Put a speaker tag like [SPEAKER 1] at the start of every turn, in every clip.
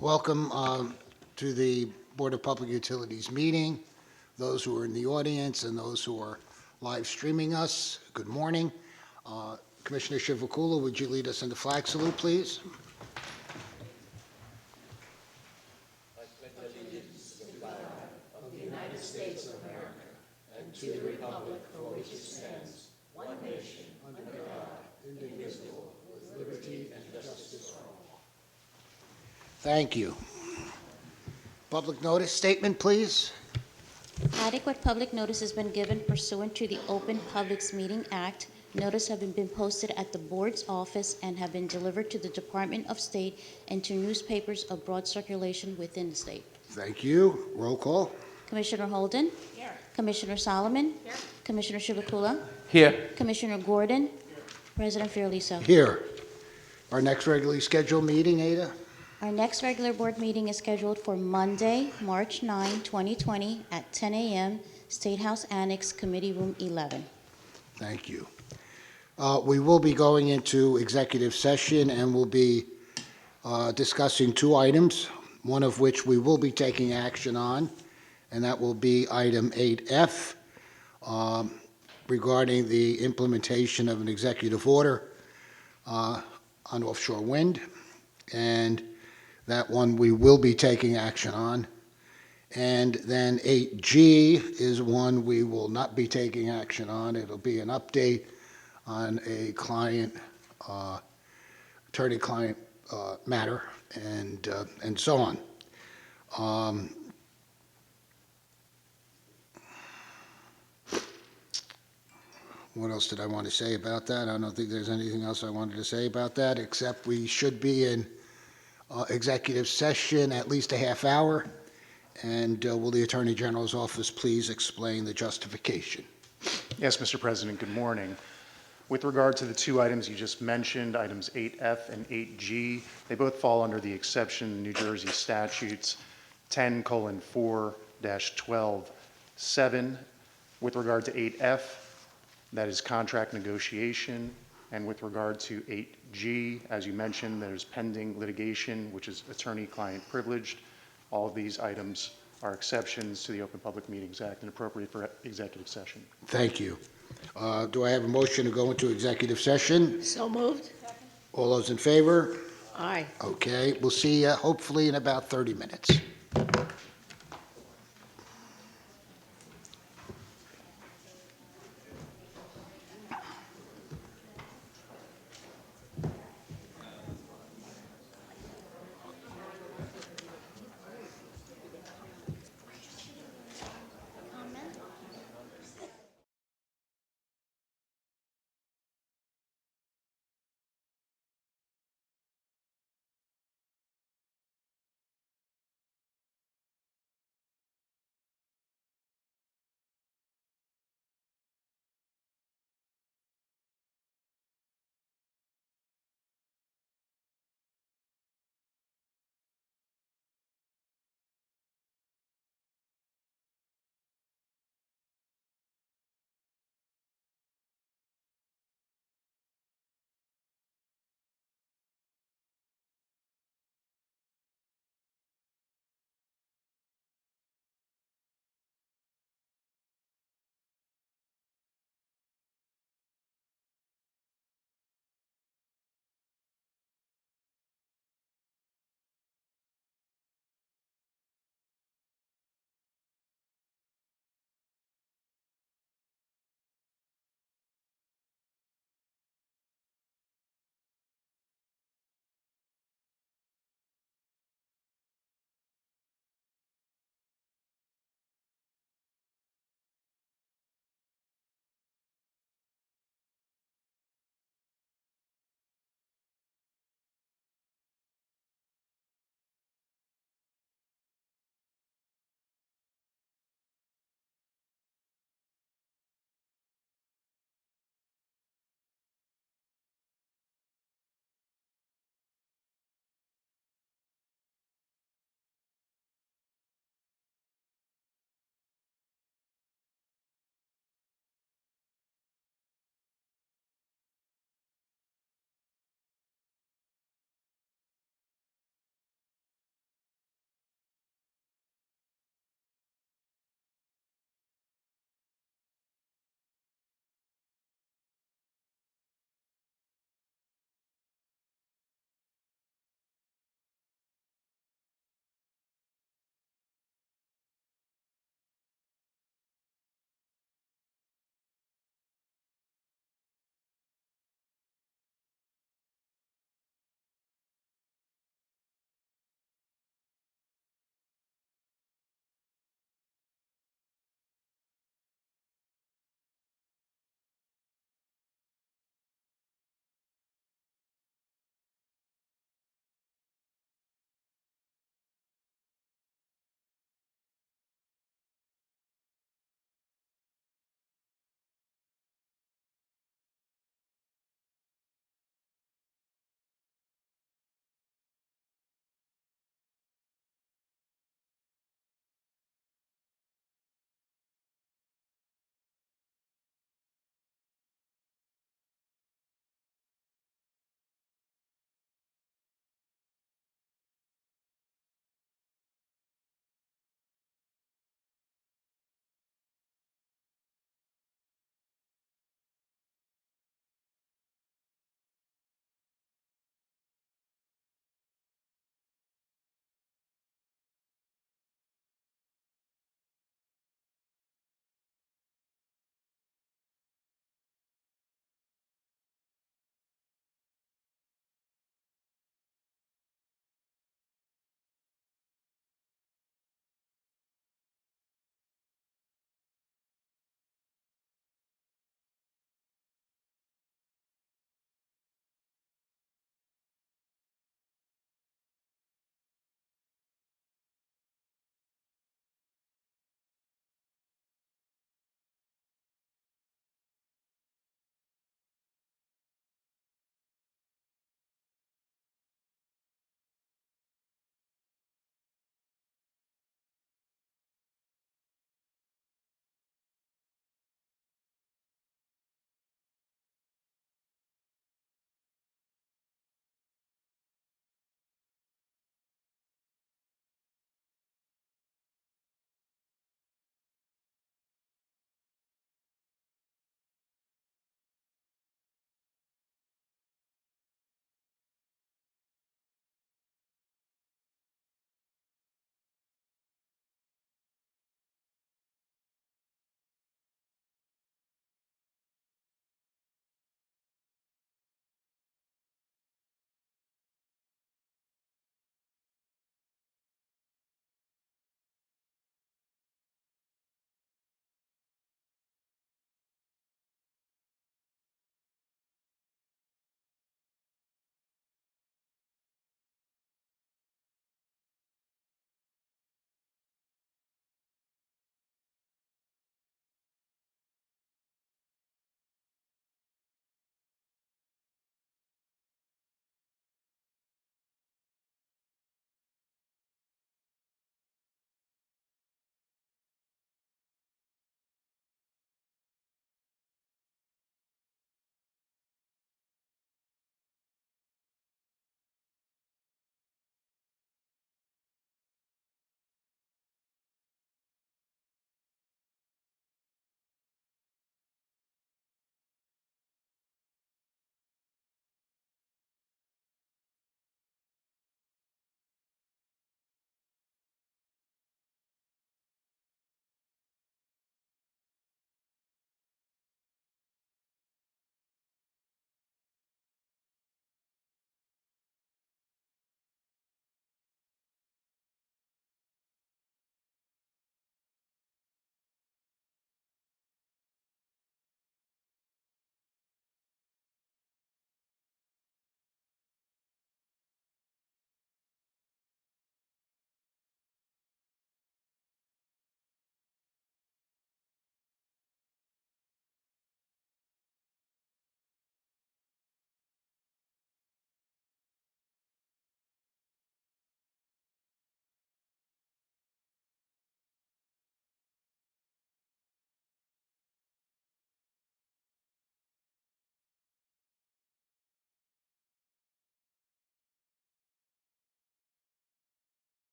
[SPEAKER 1] Welcome to the Board of Public Utilities meeting. Those who are in the audience and those who are live streaming us, good morning. Commissioner Chivukula, would you lead us in the flag salute, please? Thank you. Public notice statement, please.
[SPEAKER 2] Adequate public notice has been given pursuant to the Open Publics Meeting Act. Notice have been posted at the board's office and have been delivered to the Department of State and to newspapers of broad circulation within the state.
[SPEAKER 1] Thank you. Roll call.
[SPEAKER 2] Commissioner Holden? Here. Commissioner Solomon? Here. Commissioner Chivukula?
[SPEAKER 3] Here.
[SPEAKER 2] Commissioner Gordon? Here. President Fiordaliso.
[SPEAKER 1] Here. Our next regularly scheduled meeting, Ada?
[SPEAKER 2] Our next regular board meeting is scheduled for Monday, March 9, 2020 at 10 a.m., State House Annex, Committee Room 11.
[SPEAKER 1] Thank you. We will be going into executive session and we'll be discussing two items, one of which we will be taking action on, and that will be item 8F regarding the implementation of an executive order on offshore wind, and that one we will be taking action on. And then 8G is one we will not be taking action on. It'll be an update on a client, attorney-client matter, and so on. What else did I want to say about that? I don't think there's anything else I wanted to say about that, except we should be in executive session at least a half hour. And will the Attorney General's office please explain the justification?
[SPEAKER 3] Yes, Mr. President, good morning. With regard to the two items you just mentioned, items 8F and 8G, they both fall under the exception in New Jersey statutes 10:4-12(7). With regard to 8F, that is contract negotiation. And with regard to 8G, as you mentioned, there's pending litigation, which is attorney-client privileged. All of these items are exceptions to the Open Public Meetings Act and appropriate for executive session.
[SPEAKER 1] Thank you. Do I have a motion to go into executive session?
[SPEAKER 4] So moved.
[SPEAKER 1] All those in favor?
[SPEAKER 4] Aye.
[SPEAKER 1] Okay, we'll see you hopefully in about 30 minutes.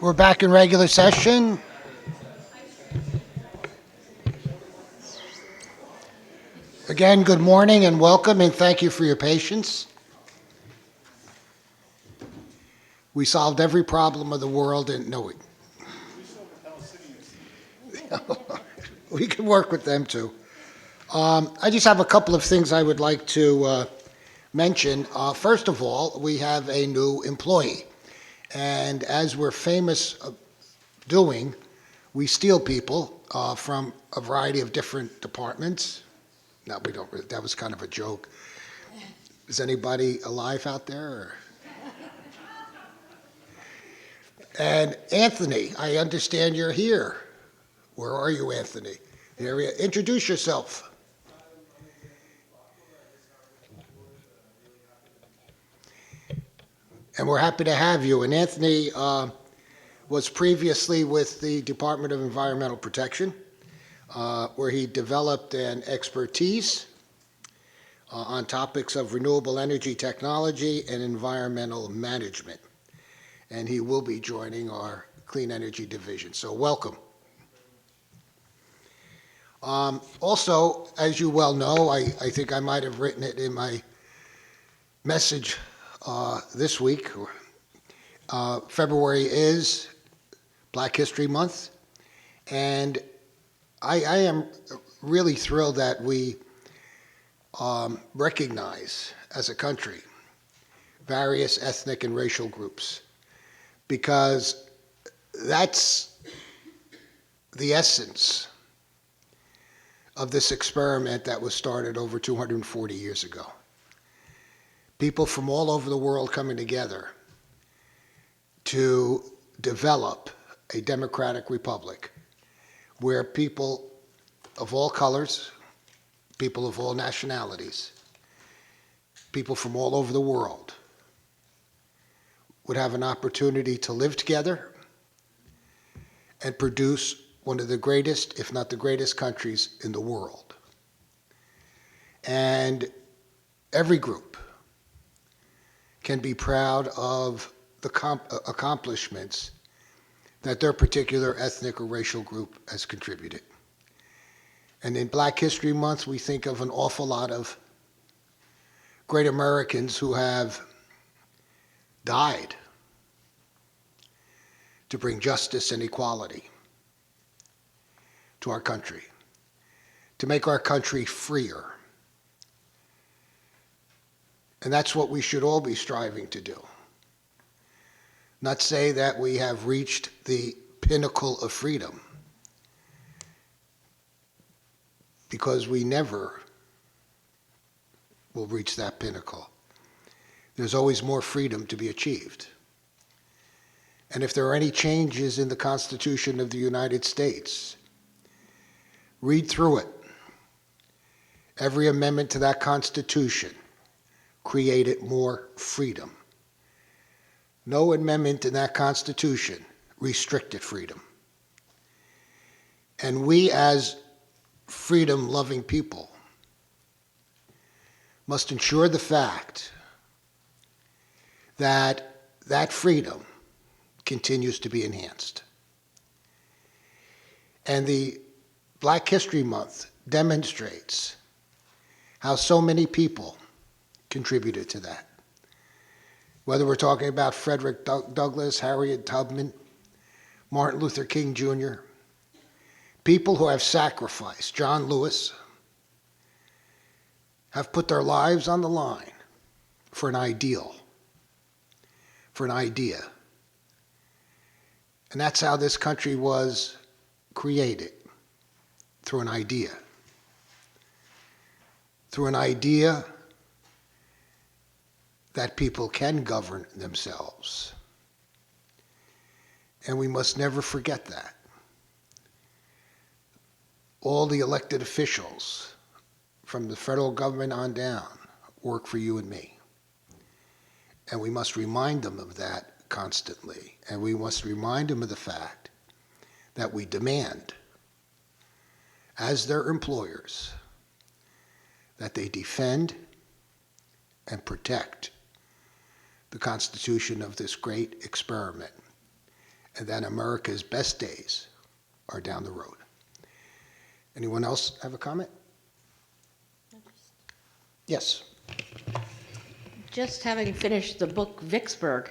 [SPEAKER 1] We're back in regular session. Again, good morning and welcome, and thank you for your patience. We solved every problem of the world, and no, we can work with them too. I just have a couple of things I would like to mention. First of all, we have a new employee, and as we're famous of doing, we steal people from a variety of different departments. No, we don't. That was kind of a joke. Is anybody alive out there? Or? And Anthony, I understand you're here. Where are you, Anthony? Here we are. Introduce yourself. And we're happy to have you. And Anthony was previously with the Department of Environmental Protection, where he developed an expertise on topics of renewable energy technology and environmental management. And he will be joining our Clean Energy Division. So welcome. Also, as you well know, I think I might have written it in my message this week. February is Black History Month, and I am really thrilled that we recognize as a country various ethnic and racial groups, because that's the essence of this experiment that was started over 240 years ago. People from all over the world coming together to develop a democratic republic where people of all colors, people of all nationalities, people from all over the world would have an opportunity to live together and produce one of the greatest, if not the greatest, countries in the world. And every group can be proud of the accomplishments that their particular ethnic or racial group has contributed. And in Black History Month, we think of an awful lot of great Americans who have died to bring justice and equality to our country, to make our country freer. And that's what we should all be striving to do. Not say that we have reached the pinnacle of freedom, because we never will reach that pinnacle. There's always more freedom to be achieved. And if there are any changes in the Constitution of the United States, read through it. Every amendment to that Constitution created more freedom. No amendment in that Constitution restricted freedom. And we, as freedom-loving people, must ensure the fact that that freedom continues to be enhanced. And the Black History Month demonstrates how so many people contributed to that. Whether we're talking about Frederick Douglass, Harriet Tubman, Martin Luther King Jr., people who have sacrificed, John Lewis, have put their lives on the line for an ideal, for an idea. And that's how this country was created, through an idea. Through an idea that people can govern themselves. And we must never forget that. All the elected officials, from the federal government on down, work for you and me. And we must remind them of that constantly. And we must remind them of the fact that we demand, as their employers, that they defend and protect the Constitution of this great experiment and that America's best days are down the road. Anyone else have a comment? Yes.
[SPEAKER 4] Just having finished the book Vicksburg,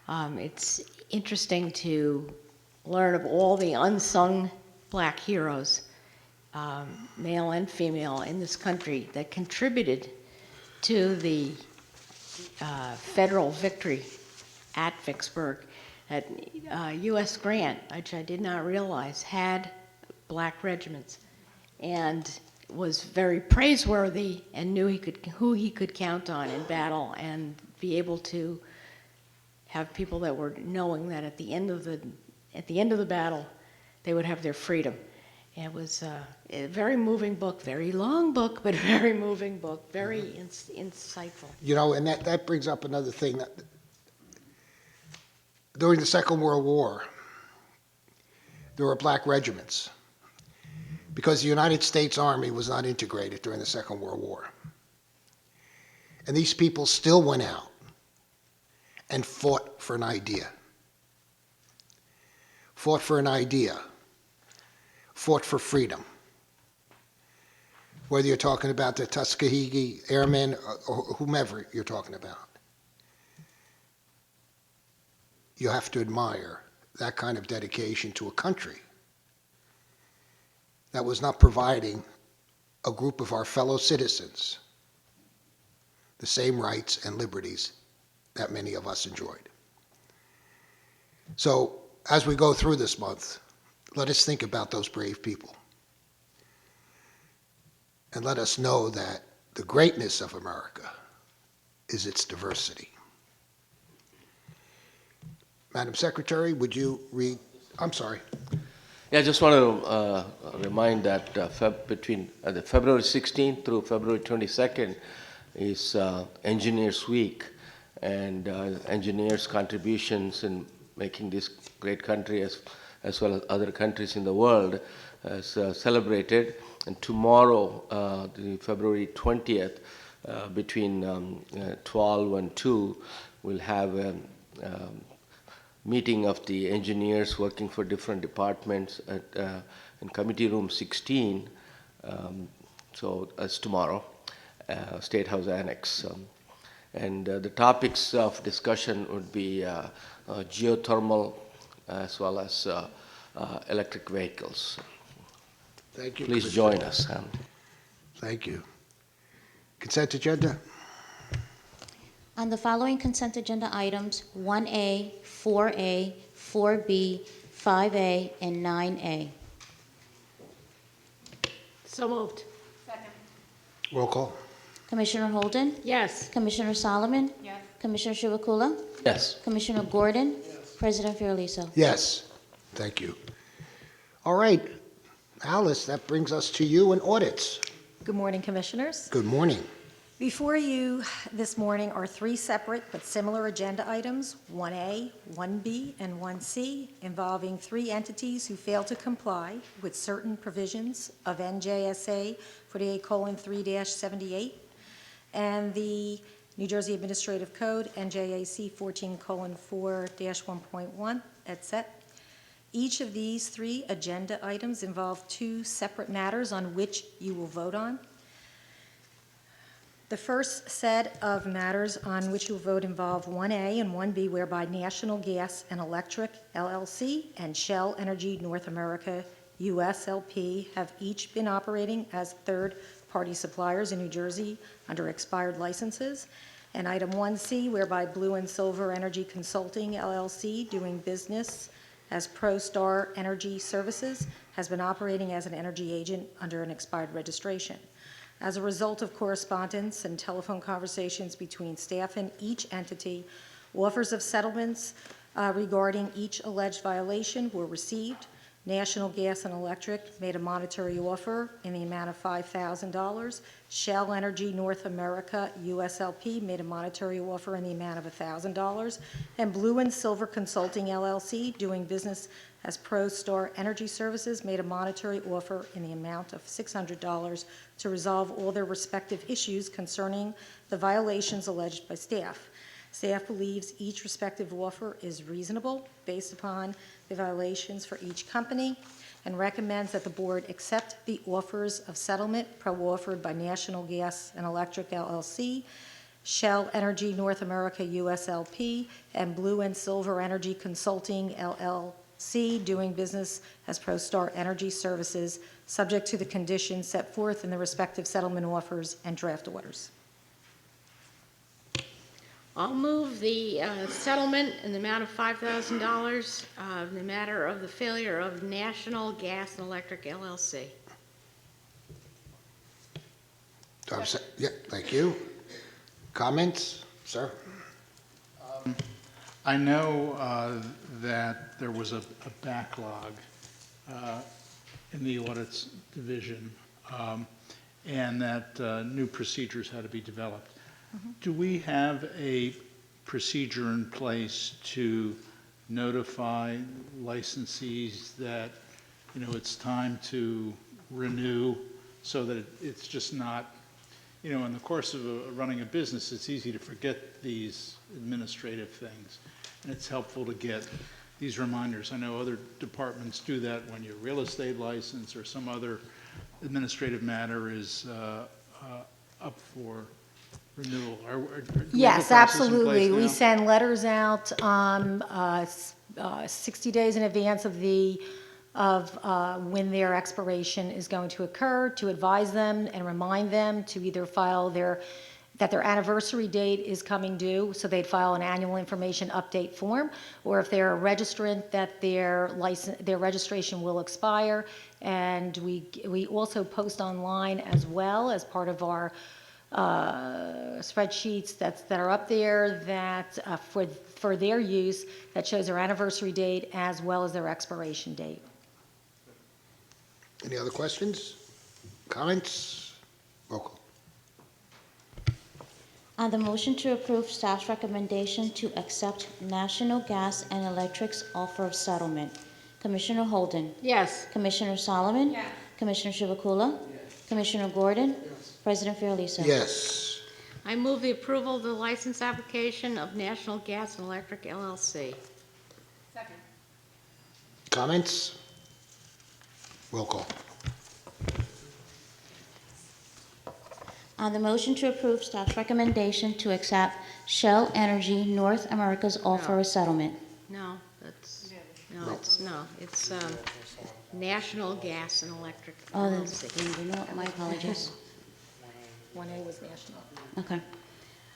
[SPEAKER 4] it's interesting to learn of all the unsung black heroes, male and female, in this country that contributed to the federal victory at Vicksburg. That U.S. Grant, which I did not realize, had black regiments and was very praiseworthy and knew who he could count on in battle, and be able to have people that were knowing that at the end of the battle they would have their freedom. It was a very moving book, very long book, but very moving book, very insightful.
[SPEAKER 1] You know, and that brings up another thing. That during the Second World War, there were black regiments because the United States Army was not integrated during the Second World War. And these people still went out and fought for an idea. Fought for an idea. Fought for freedom. Whether you're talking about the Tuskegee Airmen or whomever you're talking about. You have to admire that kind of dedication to a country that was not providing a group of our fellow citizens the same rights and liberties that many of us enjoyed. So, as we go through this month, let us think about those brave people. And let us know that the greatness of America is its diversity. Madam Secretary, would you read? I'm sorry.
[SPEAKER 5] Yeah, I just want to remind that between the February 16th through February 22nd is Engineers Week, and engineers' contributions in making this great country as well as other countries in the world is celebrated. And tomorrow, the February 20th, between 12 and 2, we'll have a meeting of the engineers working for different departments in Committee Room 16. So that's tomorrow, State House Annex. And the topics of discussion would be geothermal as well as electric vehicles.
[SPEAKER 1] Thank you.
[SPEAKER 5] Please join us.
[SPEAKER 1] Thank you. Consent agenda?
[SPEAKER 2] On the following consent agenda items, 1A, 4A, 4B, 5A, and 9A.
[SPEAKER 4] So moved.
[SPEAKER 1] Roll call.
[SPEAKER 2] Commissioner Holden?
[SPEAKER 4] Yes.
[SPEAKER 2] Commissioner Solomon?
[SPEAKER 4] Yes.
[SPEAKER 2] Commissioner Chivukula?
[SPEAKER 5] Yes.
[SPEAKER 2] Commissioner Gordon? President Fiorelliso?
[SPEAKER 1] Yes. Thank you. All right. Alice, that brings us to you and audits.
[SPEAKER 6] Good morning, Commissioners.
[SPEAKER 1] Good morning.
[SPEAKER 6] Before you this morning are three separate but similar agenda items, 1A, 1B, and 1C, involving three entities who failed to comply with certain provisions of NJSA 48:3-78 and the New Jersey Administrative Code, NJAC 14:4-1.1, etc. Each of these three agenda items involve two separate matters on which you will vote on. The first set of matters on which you will vote involve 1A and 1B, whereby National Gas and Electric, LLC, and Shell Energy North America, USLP, have each been operating as third-party suppliers in New Jersey under expired licenses. And item 1C, whereby Blue and Silver Energy Consulting, LLC, doing business as ProStar Energy Services, has been operating as an energy agent under an expired registration. As a result of correspondence and telephone conversations between staff and each entity, offers of settlements regarding each alleged violation were received. National Gas and Electric made a monetary offer in the amount of $5,000. Shell Energy North America, USLP, made a monetary offer in the amount of $1,000. And Blue and Silver Consulting, LLC, doing business as ProStar Energy Services, made a monetary offer in the amount of $600 to resolve all their respective issues concerning the violations alleged by staff. Staff believes each respective offer is reasonable based upon the evaluations for each company and recommends that the board accept the offers of settlement pro-offered by National Gas and Electric LLC, Shell Energy North America USLP, and Blue and Silver Energy Consulting LLC, doing business as ProStar Energy Services, subject to the conditions set forth in the respective settlement offers and draft orders.
[SPEAKER 4] I'll move the settlement in the amount of $5,000 in the matter of the failure of National Gas and Electric LLC.
[SPEAKER 1] Do I have a yeah, thank you. Comments, sir?
[SPEAKER 7] I know that there was a backlog in the audits division, and that new procedures had to be developed. Do we have a procedure in place to notify licensees that, it's time to renew, so that it's just not, in the course of running a business, it's easy to forget these administrative things, and it's helpful to get these reminders. I know other departments do that when your real estate license or some other administrative matter is up for renewal. Do we have a
[SPEAKER 6] Yes,
[SPEAKER 7] process in place
[SPEAKER 6] absolutely. We
[SPEAKER 7] now?
[SPEAKER 6] send letters out 60 days in advance of when their expiration is going to occur, to advise them and remind them to either file that their anniversary date is coming due, so they'd file an annual information update form, or if they're a registrant, that their registration will expire. And we also post online as well as part of our spreadsheets that are up there that for their use, that shows their anniversary date as well as their expiration date.
[SPEAKER 1] Any other questions? Comments? Roll call.
[SPEAKER 2] On the motion to approve staff's recommendation to accept National Gas and Electric's offer of settlement, Commissioner Holden,
[SPEAKER 4] Yes.
[SPEAKER 2] Commissioner Solomon, Commissioner Chivukula, Commissioner Gordon, President Fiordaliso.
[SPEAKER 1] Yes.
[SPEAKER 4] I move the approval of the license application of National Gas and Electric LLC.
[SPEAKER 1] Comments? Roll call.
[SPEAKER 2] On the motion to approve staff's recommendation to accept Shell Energy North America's offer of settlement.
[SPEAKER 4] No, it's National Gas and Electric
[SPEAKER 2] Oh,
[SPEAKER 4] LLC.
[SPEAKER 2] you know what, my apologies.
[SPEAKER 6] 1A was national.
[SPEAKER 2] Okay.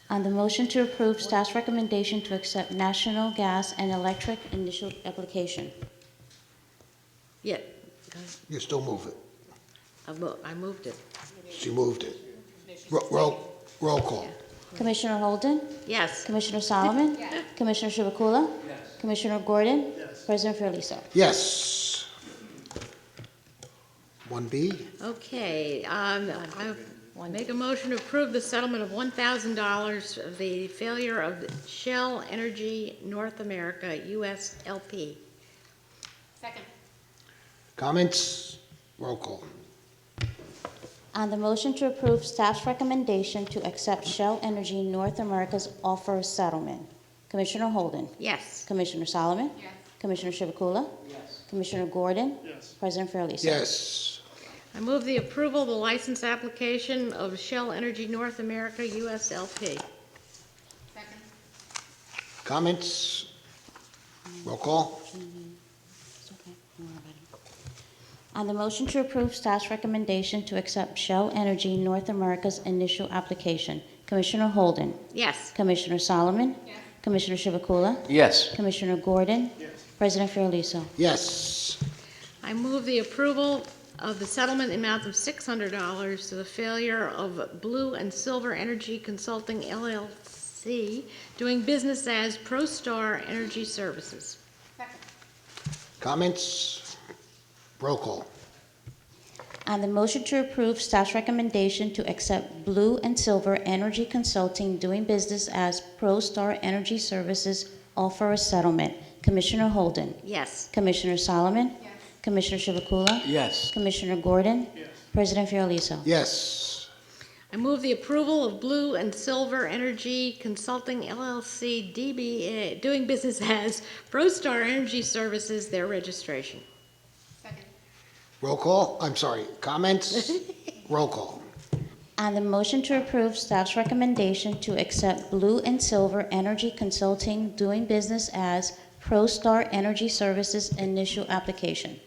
[SPEAKER 2] On the motion to approve staff's recommendation to accept National Gas and Electric initial application.
[SPEAKER 4] Yeah,
[SPEAKER 1] You still move it.
[SPEAKER 4] I moved it.
[SPEAKER 1] She moved it. Roll call.
[SPEAKER 2] Commissioner Holden,
[SPEAKER 4] Yes.
[SPEAKER 2] Commissioner Solomon, Commissioner Chivukula, Commissioner Gordon, President Fiordaliso.
[SPEAKER 1] Yes. 1B?
[SPEAKER 4] Okay, I make a motion to approve the settlement of $1,000 of the failure of Shell Energy North America USLP.
[SPEAKER 1] Comments? Roll call.
[SPEAKER 2] On the motion to approve staff's recommendation to accept Shell Energy North America's offer of settlement, Commissioner Holden,
[SPEAKER 4] Yes.
[SPEAKER 2] Commissioner Solomon, Commissioner Chivukula, Commissioner Gordon, President Fiordaliso.
[SPEAKER 1] Yes.
[SPEAKER 4] I move the approval of the license application of Shell Energy North America USLP.
[SPEAKER 1] Comments? Roll call.
[SPEAKER 2] It's okay. Don't worry about it. On the motion to approve staff's recommendation to accept Shell Energy North America's initial application, Commissioner Holden,
[SPEAKER 4] Yes.
[SPEAKER 2] Commissioner Solomon, Commissioner Chivukula,
[SPEAKER 5] Yes.
[SPEAKER 2] Commissioner Gordon, President Fiordaliso.
[SPEAKER 1] Yes.
[SPEAKER 4] I move the approval of the settlement amount of $600 to the failure of Blue and Silver Energy Consulting LLC, doing business as ProStar Energy Services.
[SPEAKER 1] Comments? Roll call.
[SPEAKER 2] On the motion to approve staff's recommendation to accept Blue and Silver Energy Consulting doing business as ProStar Energy Services offer a settlement, Commissioner Holden,
[SPEAKER 4] Yes.
[SPEAKER 2] Commissioner Solomon, Commissioner Chivukula,
[SPEAKER 5] Yes.
[SPEAKER 2] Commissioner Gordon, President Fiordaliso.
[SPEAKER 1] Yes.
[SPEAKER 4] I move the approval of Blue and Silver Energy Consulting LLC, DBA, doing business as ProStar Energy Services, their registration.
[SPEAKER 1] Roll call, I'm sorry, comments? Roll call.
[SPEAKER 2] On the motion to approve staff's recommendation to accept Blue and Silver Energy Consulting doing business as ProStar Energy Services initial application.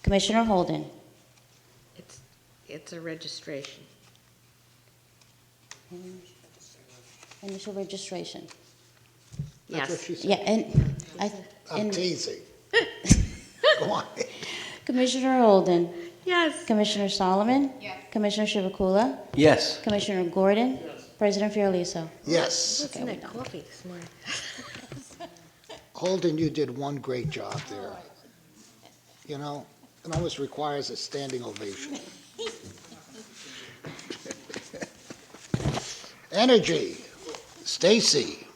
[SPEAKER 2] Commissioner Holden.
[SPEAKER 4] It's a registration.
[SPEAKER 2] Initial registration.
[SPEAKER 1] That's what
[SPEAKER 4] Yes.
[SPEAKER 1] she said.
[SPEAKER 2] Yeah, and
[SPEAKER 1] I'm teasing. Go on.
[SPEAKER 2] Commissioner Holden.
[SPEAKER 4] Yes.
[SPEAKER 2] Commissioner Solomon.
[SPEAKER 6] Yes.
[SPEAKER 2] Commissioner Chivukula.
[SPEAKER 5] Yes.
[SPEAKER 2] Commissioner Gordon. President Fiorelliso.
[SPEAKER 1] Yes.
[SPEAKER 4] What's in that coffee this morning?
[SPEAKER 1] Holden, you did one great job there. You know, it almost requires a standing ovation. Energy, Stacy.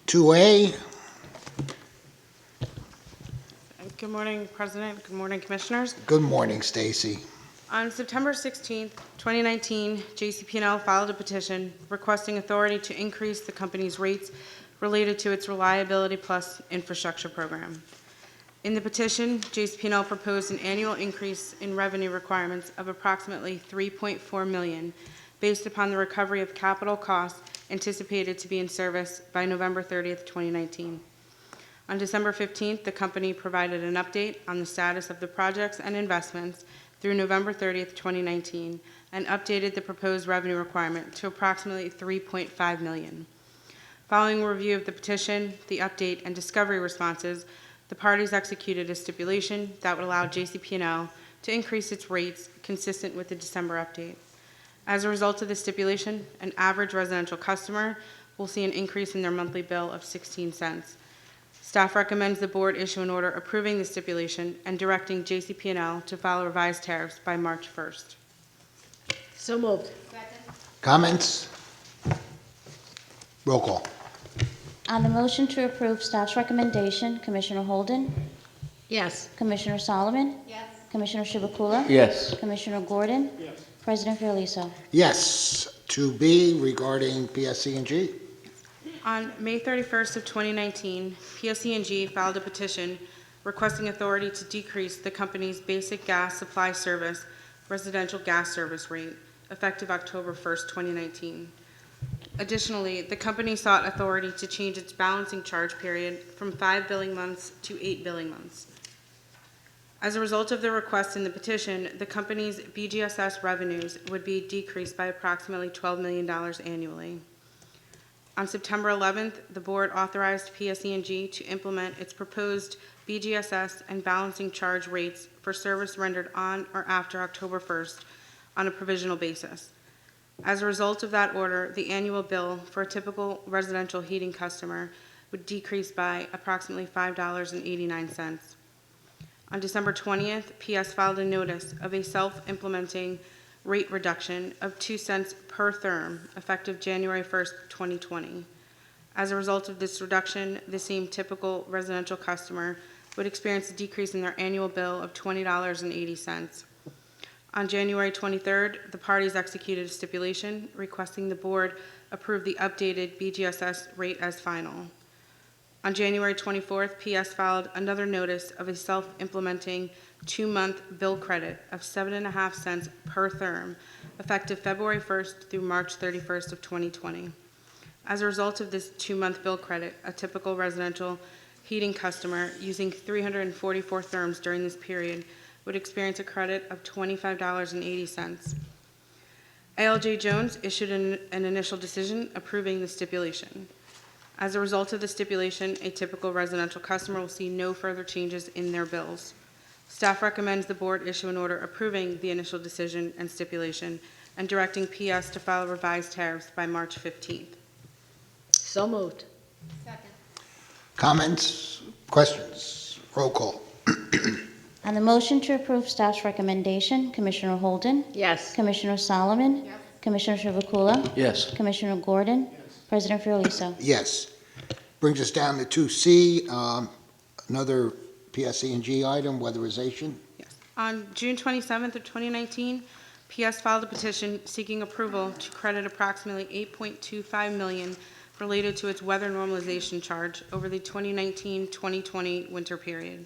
[SPEAKER 1] 2A,
[SPEAKER 8] Good morning, President. Good morning, Commissioners.
[SPEAKER 1] good morning, Stacy.
[SPEAKER 8] On September 16, 2019, JCP&L filed a petition requesting authority to increase the company's rates related to its Reliability Plus infrastructure program. In the petition, JCP&L proposed an annual increase in revenue requirements of approximately $3.4 million based upon the recovery of capital costs anticipated to be in service by November 30th, 2019. On December 15th, the company provided an update on the status of the projects and investments through November 30th, 2019, and updated the proposed revenue requirement to approximately $3.5 million. Following a review of the petition, the update, and discovery responses, the parties executed a stipulation that would allow JCP&L to increase its rates consistent with the December update. As a result of the stipulation, an average residential customer will see an increase in their monthly bill of 16 cents. Staff recommends the board issue an order approving the stipulation and directing JCP&L to file revised tariffs by March 1st.
[SPEAKER 4] So moved.
[SPEAKER 1] Comments? Roll call.
[SPEAKER 2] On the motion to approve staff's recommendation, Commissioner Holden.
[SPEAKER 4] Yes.
[SPEAKER 2] Commissioner Solomon. Yes. Commissioner Chivukula.
[SPEAKER 5] Yes.
[SPEAKER 2] Commissioner Gordon. Yes. President Fiorelliso.
[SPEAKER 1] Yes. 2B regarding PSC&G.
[SPEAKER 8] On May 31st of 2019, PSE&G filed a petition requesting authority to decrease the company's basic gas supply service residential gas service rate effective October 1st, 2019. Additionally, the company sought authority to change its balancing charge period from 5 billing months to 8 billing months. As a result of the request in the petition, the company's BGSS revenues would be decreased by approximately $12 million annually. On September 11th, the board authorized PSE&G to implement its proposed BGSS and balancing charge rates for service rendered on or after October 1st on a provisional basis. As a result of that order, the annual bill for a typical residential heating customer would decrease by approximately $5.89. On December 20th, PS filed a notice of a self-implementing rate reduction of 2 cents per therm, effective January 1st, 2020. As a result of this reduction, the same typical residential customer would experience a decrease in their annual bill of $20.80. On January 23rd, the parties executed a stipulation requesting the board approve the updated BGSS rate as final. On January 24th, PS filed another notice of a self-implementing 2-month bill credit of 7.5 cents per therm, effective February 1st through March 31st of 2020. As a result of this 2-month bill credit, a typical residential heating customer using 344 therms during this period would experience a credit of $25.80. ALJ Jones issued an initial decision approving the stipulation. As a result of the stipulation, a typical residential customer will see no further changes in their bills. Staff recommends the board issue an order approving the initial decision and stipulation and directing PS to file revised tariffs by March 15th.
[SPEAKER 4] So moved.
[SPEAKER 1] Comments? Questions? Roll call.
[SPEAKER 2] On the motion to approve staff's recommendation, Commissioner Holden.
[SPEAKER 4] Yes.
[SPEAKER 2] Commissioner Solomon. Yes. Commissioner Chivukula.
[SPEAKER 5] Yes.
[SPEAKER 2] Commissioner Gordon. President Fiorelliso.
[SPEAKER 1] Yes. Brings us down to 2C, another PSC&G item, weatherization.
[SPEAKER 8] Yes. On June 27th of 2019, PS filed a petition seeking approval to credit approximately $8.25 million related to its weather normalization charge over the 2019-2020 winter period.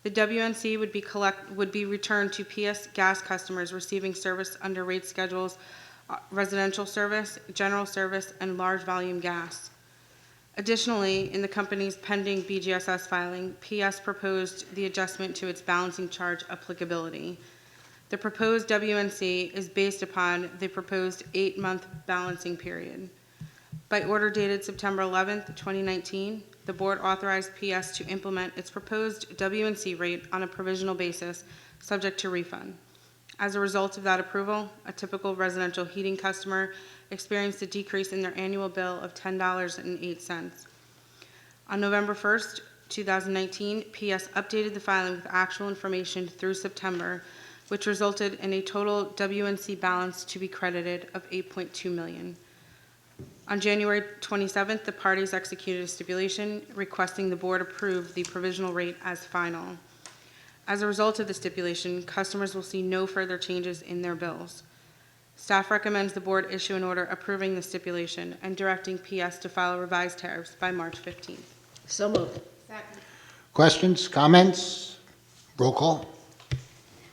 [SPEAKER 8] The WNC would be returned to PS gas customers receiving service under rate schedules, residential service, general service, and large volume gas. Additionally, in the company's pending BGSS filing, PS proposed the adjustment to its balancing charge applicability. The proposed WNC is based upon the proposed 8-month balancing period. By order dated September 11th, 2019, the board authorized PS to implement its proposed WNC rate on a provisional basis, subject to refund. As a result of that approval, a typical residential heating customer experienced a decrease in their annual bill of $10.08. On November 1st, 2019, PS updated the filing with actual information through September, which resulted in a total WNC balance to be credited of $8.2 million. On January 27th, the parties executed a stipulation requesting the board approve the provisional rate as final. As a result of the stipulation, customers will see no further changes in their bills. Staff recommends the board issue an order approving the stipulation and directing PS to file revised tariffs by March 15th.
[SPEAKER 4] So moved.
[SPEAKER 1] Questions, comments? Roll call.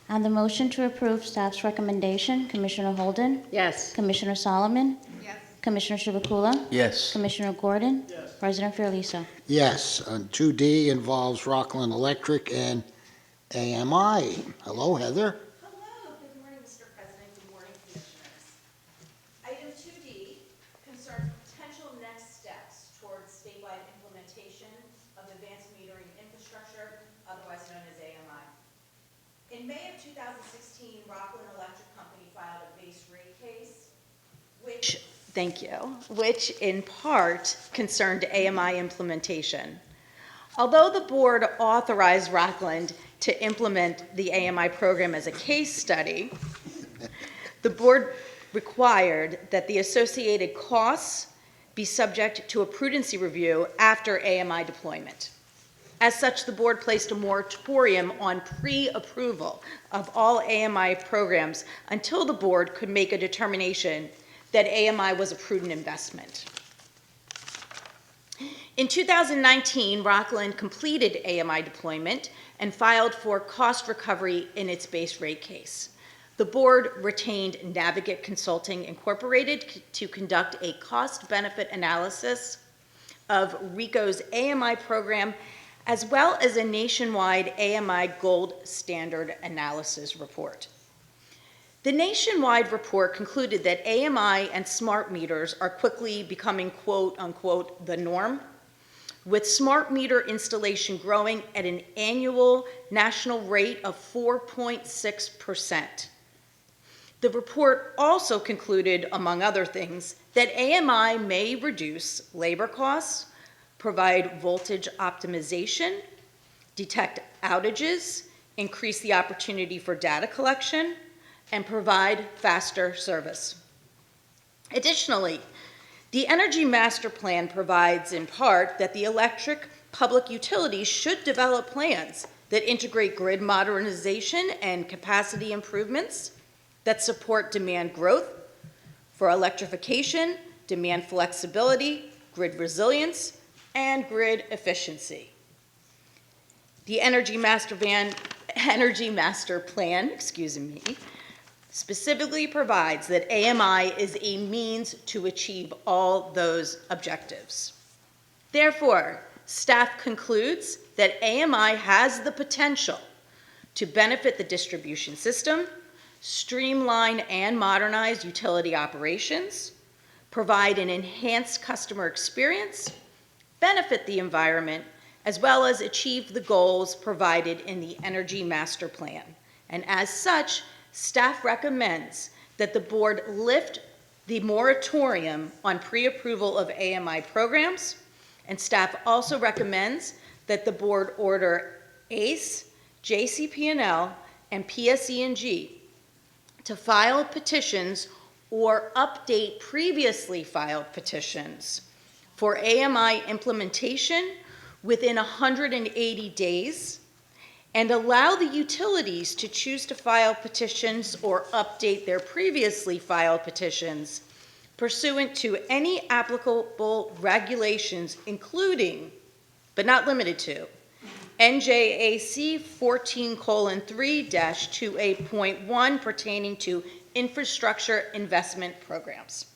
[SPEAKER 2] On the motion to approve staff's recommendation, Commissioner Holden?
[SPEAKER 4] Yes.
[SPEAKER 2] Commissioner Solomon?
[SPEAKER 8] Yes.
[SPEAKER 2] Commissioner Chivukula?
[SPEAKER 5] Yes.
[SPEAKER 2] Commissioner Gordon? Yes. President Fiordaliso?
[SPEAKER 1] Yes. 2D involves Rockland Electric and AMI. Hello, Heather.
[SPEAKER 9] Hello, good morning, Mr. President, good morning, Commissioners. Item 2D concerns potential next steps towards statewide implementation of advanced metering infrastructure, otherwise known as AMI. In May of 2016, Rockland Electric Company filed a base rate case, which in part concerned AMI implementation. Although the board authorized Rockland to implement the AMI program as a case study, the board required that the associated costs be subject to a prudency review after AMI deployment. As such, the board placed a moratorium on pre-approval of all AMI programs until the board could make a determination that AMI was a prudent investment. In 2019, Rockland completed AMI deployment and filed for cost recovery in its base rate case. The board retained Navigate Consulting Incorporated to conduct a cost-benefit analysis of RICO's AMI program, as well as a nationwide AMI gold standard analysis report. The nationwide report concluded that AMI and smart meters are quickly becoming, quote unquote, the norm, with smart meter installation growing at an annual national rate of 4.6%. The report also concluded, among other things, that AMI may reduce labor costs, provide voltage optimization, detect outages, increase the opportunity for data collection, and provide faster service. Additionally, the Energy Master Plan provides in part that the electric public utilities should develop plans that integrate grid modernization and capacity improvements that support demand growth for electrification, demand flexibility, grid resilience, and grid efficiency. The Energy Master Plan, specifically provides that AMI is a means to achieve all those objectives. Therefore, staff concludes that AMI has the potential to benefit the distribution system, streamline and modernize utility operations, provide an enhanced customer experience, benefit the environment, as well as achieve the goals provided in the Energy Master Plan. And as such, staff recommends that the board lift the moratorium on pre-approval of AMI programs, and staff also recommends that the board order ACE, JCP&L, and PSE&G to file petitions or update previously filed petitions for AMI implementation within 180 days and allow the utilities to choose to file petitions or update their previously filed petitions pursuant to any applicable regulations, including, but not limited to, NJAC 14:3-2A.1 pertaining to infrastructure investment programs.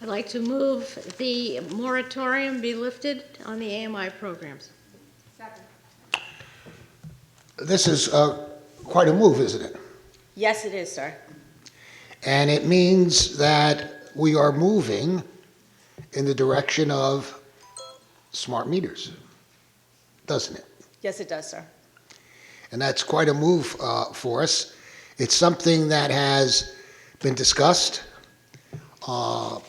[SPEAKER 4] I'd like to move the moratorium be lifted on the AMI programs.
[SPEAKER 1] This is quite a move, isn't it?
[SPEAKER 9] Yes, it is, sir.
[SPEAKER 1] And it means that we are moving in the direction of smart meters, doesn't it?
[SPEAKER 9] Yes, it does, sir.
[SPEAKER 1] And that's quite a move for us. It's something that has been discussed for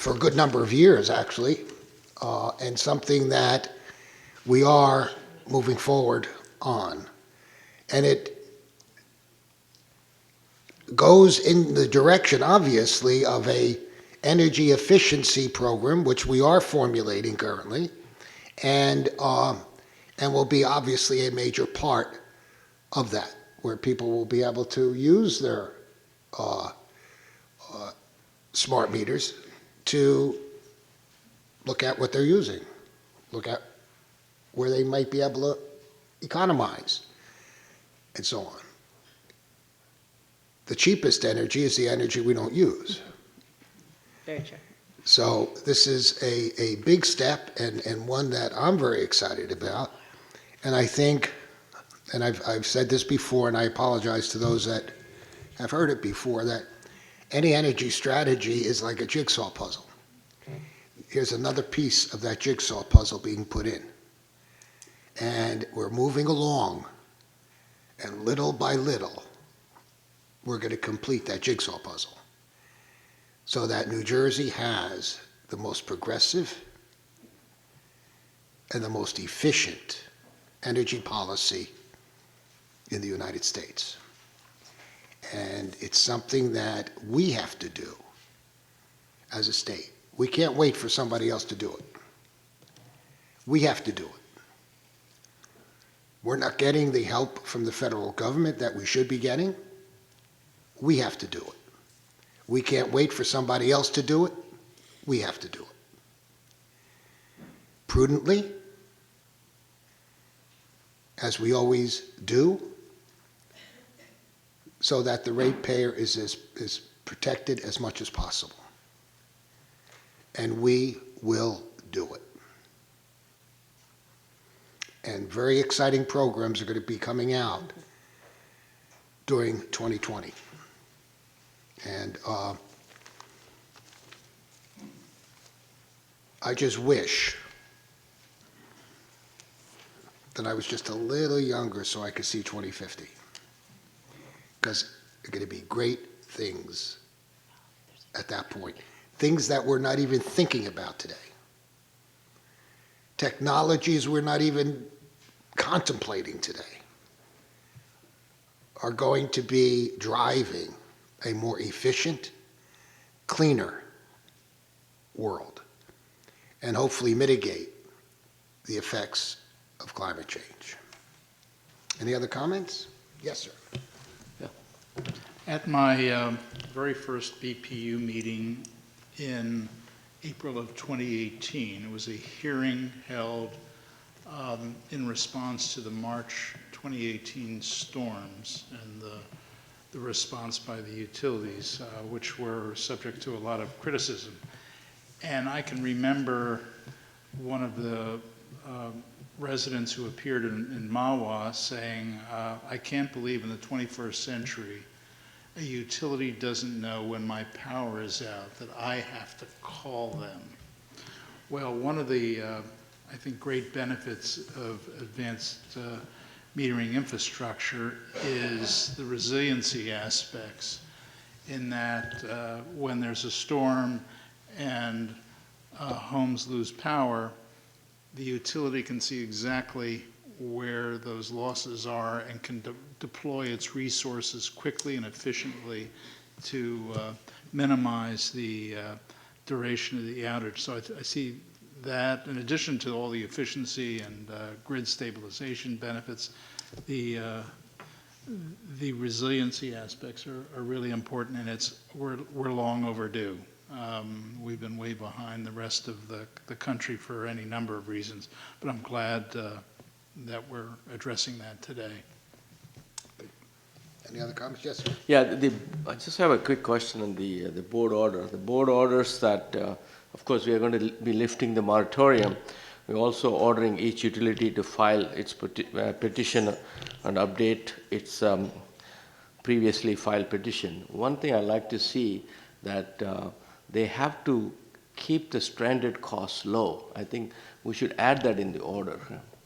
[SPEAKER 1] a good number of years, actually, and something that we are moving forward on. And it goes in the direction, obviously, of a energy efficiency program, which we are formulating currently, and will be obviously a major part of that, where people will be able to use their smart meters to look at what they're using, look at where they might be able to economize, and so on. The cheapest energy is the energy we don't use.
[SPEAKER 9] Very true.
[SPEAKER 1] So this is a big step and one that I'm very excited about. And I think, and I've said this before, and I apologize to those that have heard it before, that any energy strategy is like a jigsaw puzzle. Here's another piece of that jigsaw puzzle being put in. And we're moving along, and little by little, we're going to complete that jigsaw puzzle so that New Jersey has the most progressive and the most efficient energy policy in the United States. And it's something that we have to do as a state. We can't wait for somebody else to do it. We have to do it. We're not getting the help from the federal government that we should be getting. We have to do it. We can't wait for somebody else to do it. We have to do it. Prudently, as we always do, so that the ratepayer is protected as much as possible. And we will do it. And very exciting programs are going to be coming out during 2020. And I just wish that I was just a little younger so I could see 2050. Because there are going to be great things at that point. Things that we're not even thinking about today. Technologies we're not even contemplating today are going to be driving a more efficient, cleaner world, and hopefully mitigate the effects of climate change. Any other comments? Yes, sir.
[SPEAKER 7] At my very first BPU meeting in April of 2018, it was a hearing held in response to the March 2018 storms and the response by the utilities, which were subject to a lot of criticism. And I can remember one of the residents who appeared in Mawa saying, I can't believe in the 21st century a utility doesn't know when my power is out, that I have to call them. Well, one of the, I think, great benefits of advanced metering infrastructure is the resiliency aspects, in that when there's a storm and homes lose power, the utility can see exactly where those losses are and can deploy its resources quickly and efficiently to minimize the duration of the outage. So I see that in addition to all the efficiency and grid stabilization benefits, the resiliency aspects are really important, and we're long overdue. We've been way behind the rest of the country for any number of reasons, but I'm glad that we're addressing that today.
[SPEAKER 1] Any other comments? Yes, sir.
[SPEAKER 5] Yeah, I just have a quick question on the board order. The board orders that, of course, we are going to be lifting the moratorium. We're also ordering each utility to file its petition and update its previously filed petition. One thing I'd like to see that they have to keep the stranded costs low. I think we should add that in the order.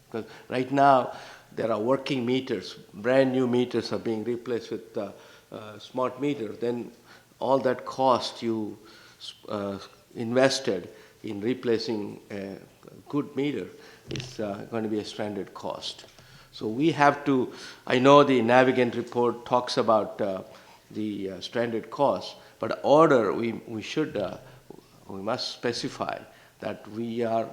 [SPEAKER 5] Because right now, there are working meters, brand new meters are being replaced with smart meters. Then all that cost you invested in replacing a good meter is going to be a stranded cost. So we have to, I know the Navigant report talks about the stranded costs, but order, we must specify that we are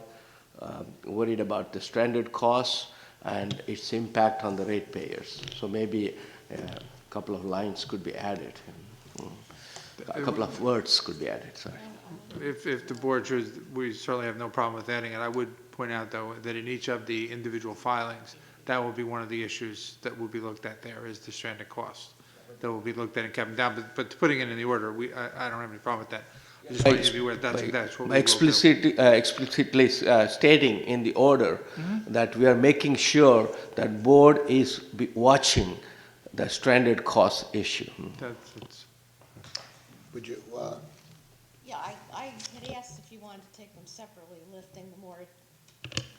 [SPEAKER 5] worried about the stranded costs and its impact on the ratepayers. So maybe a couple of lines could be added. A couple of words could be added, sorry.
[SPEAKER 10] If the board chooses, we certainly have no problem with adding it. I would point out, though, that in each of the individual filings, that will be one of the issues that will be looked at there, is the stranded costs. That will be looked at and kept down, but putting it in the order, I don't have any problem with that. I just want you to be aware that's what we will do.
[SPEAKER 5] Explicitly stating in the order that we are making sure that board is watching the stranded cost issue.
[SPEAKER 10] That's-
[SPEAKER 1] Would you,
[SPEAKER 4] Yeah, I had asked if you wanted to take them separately,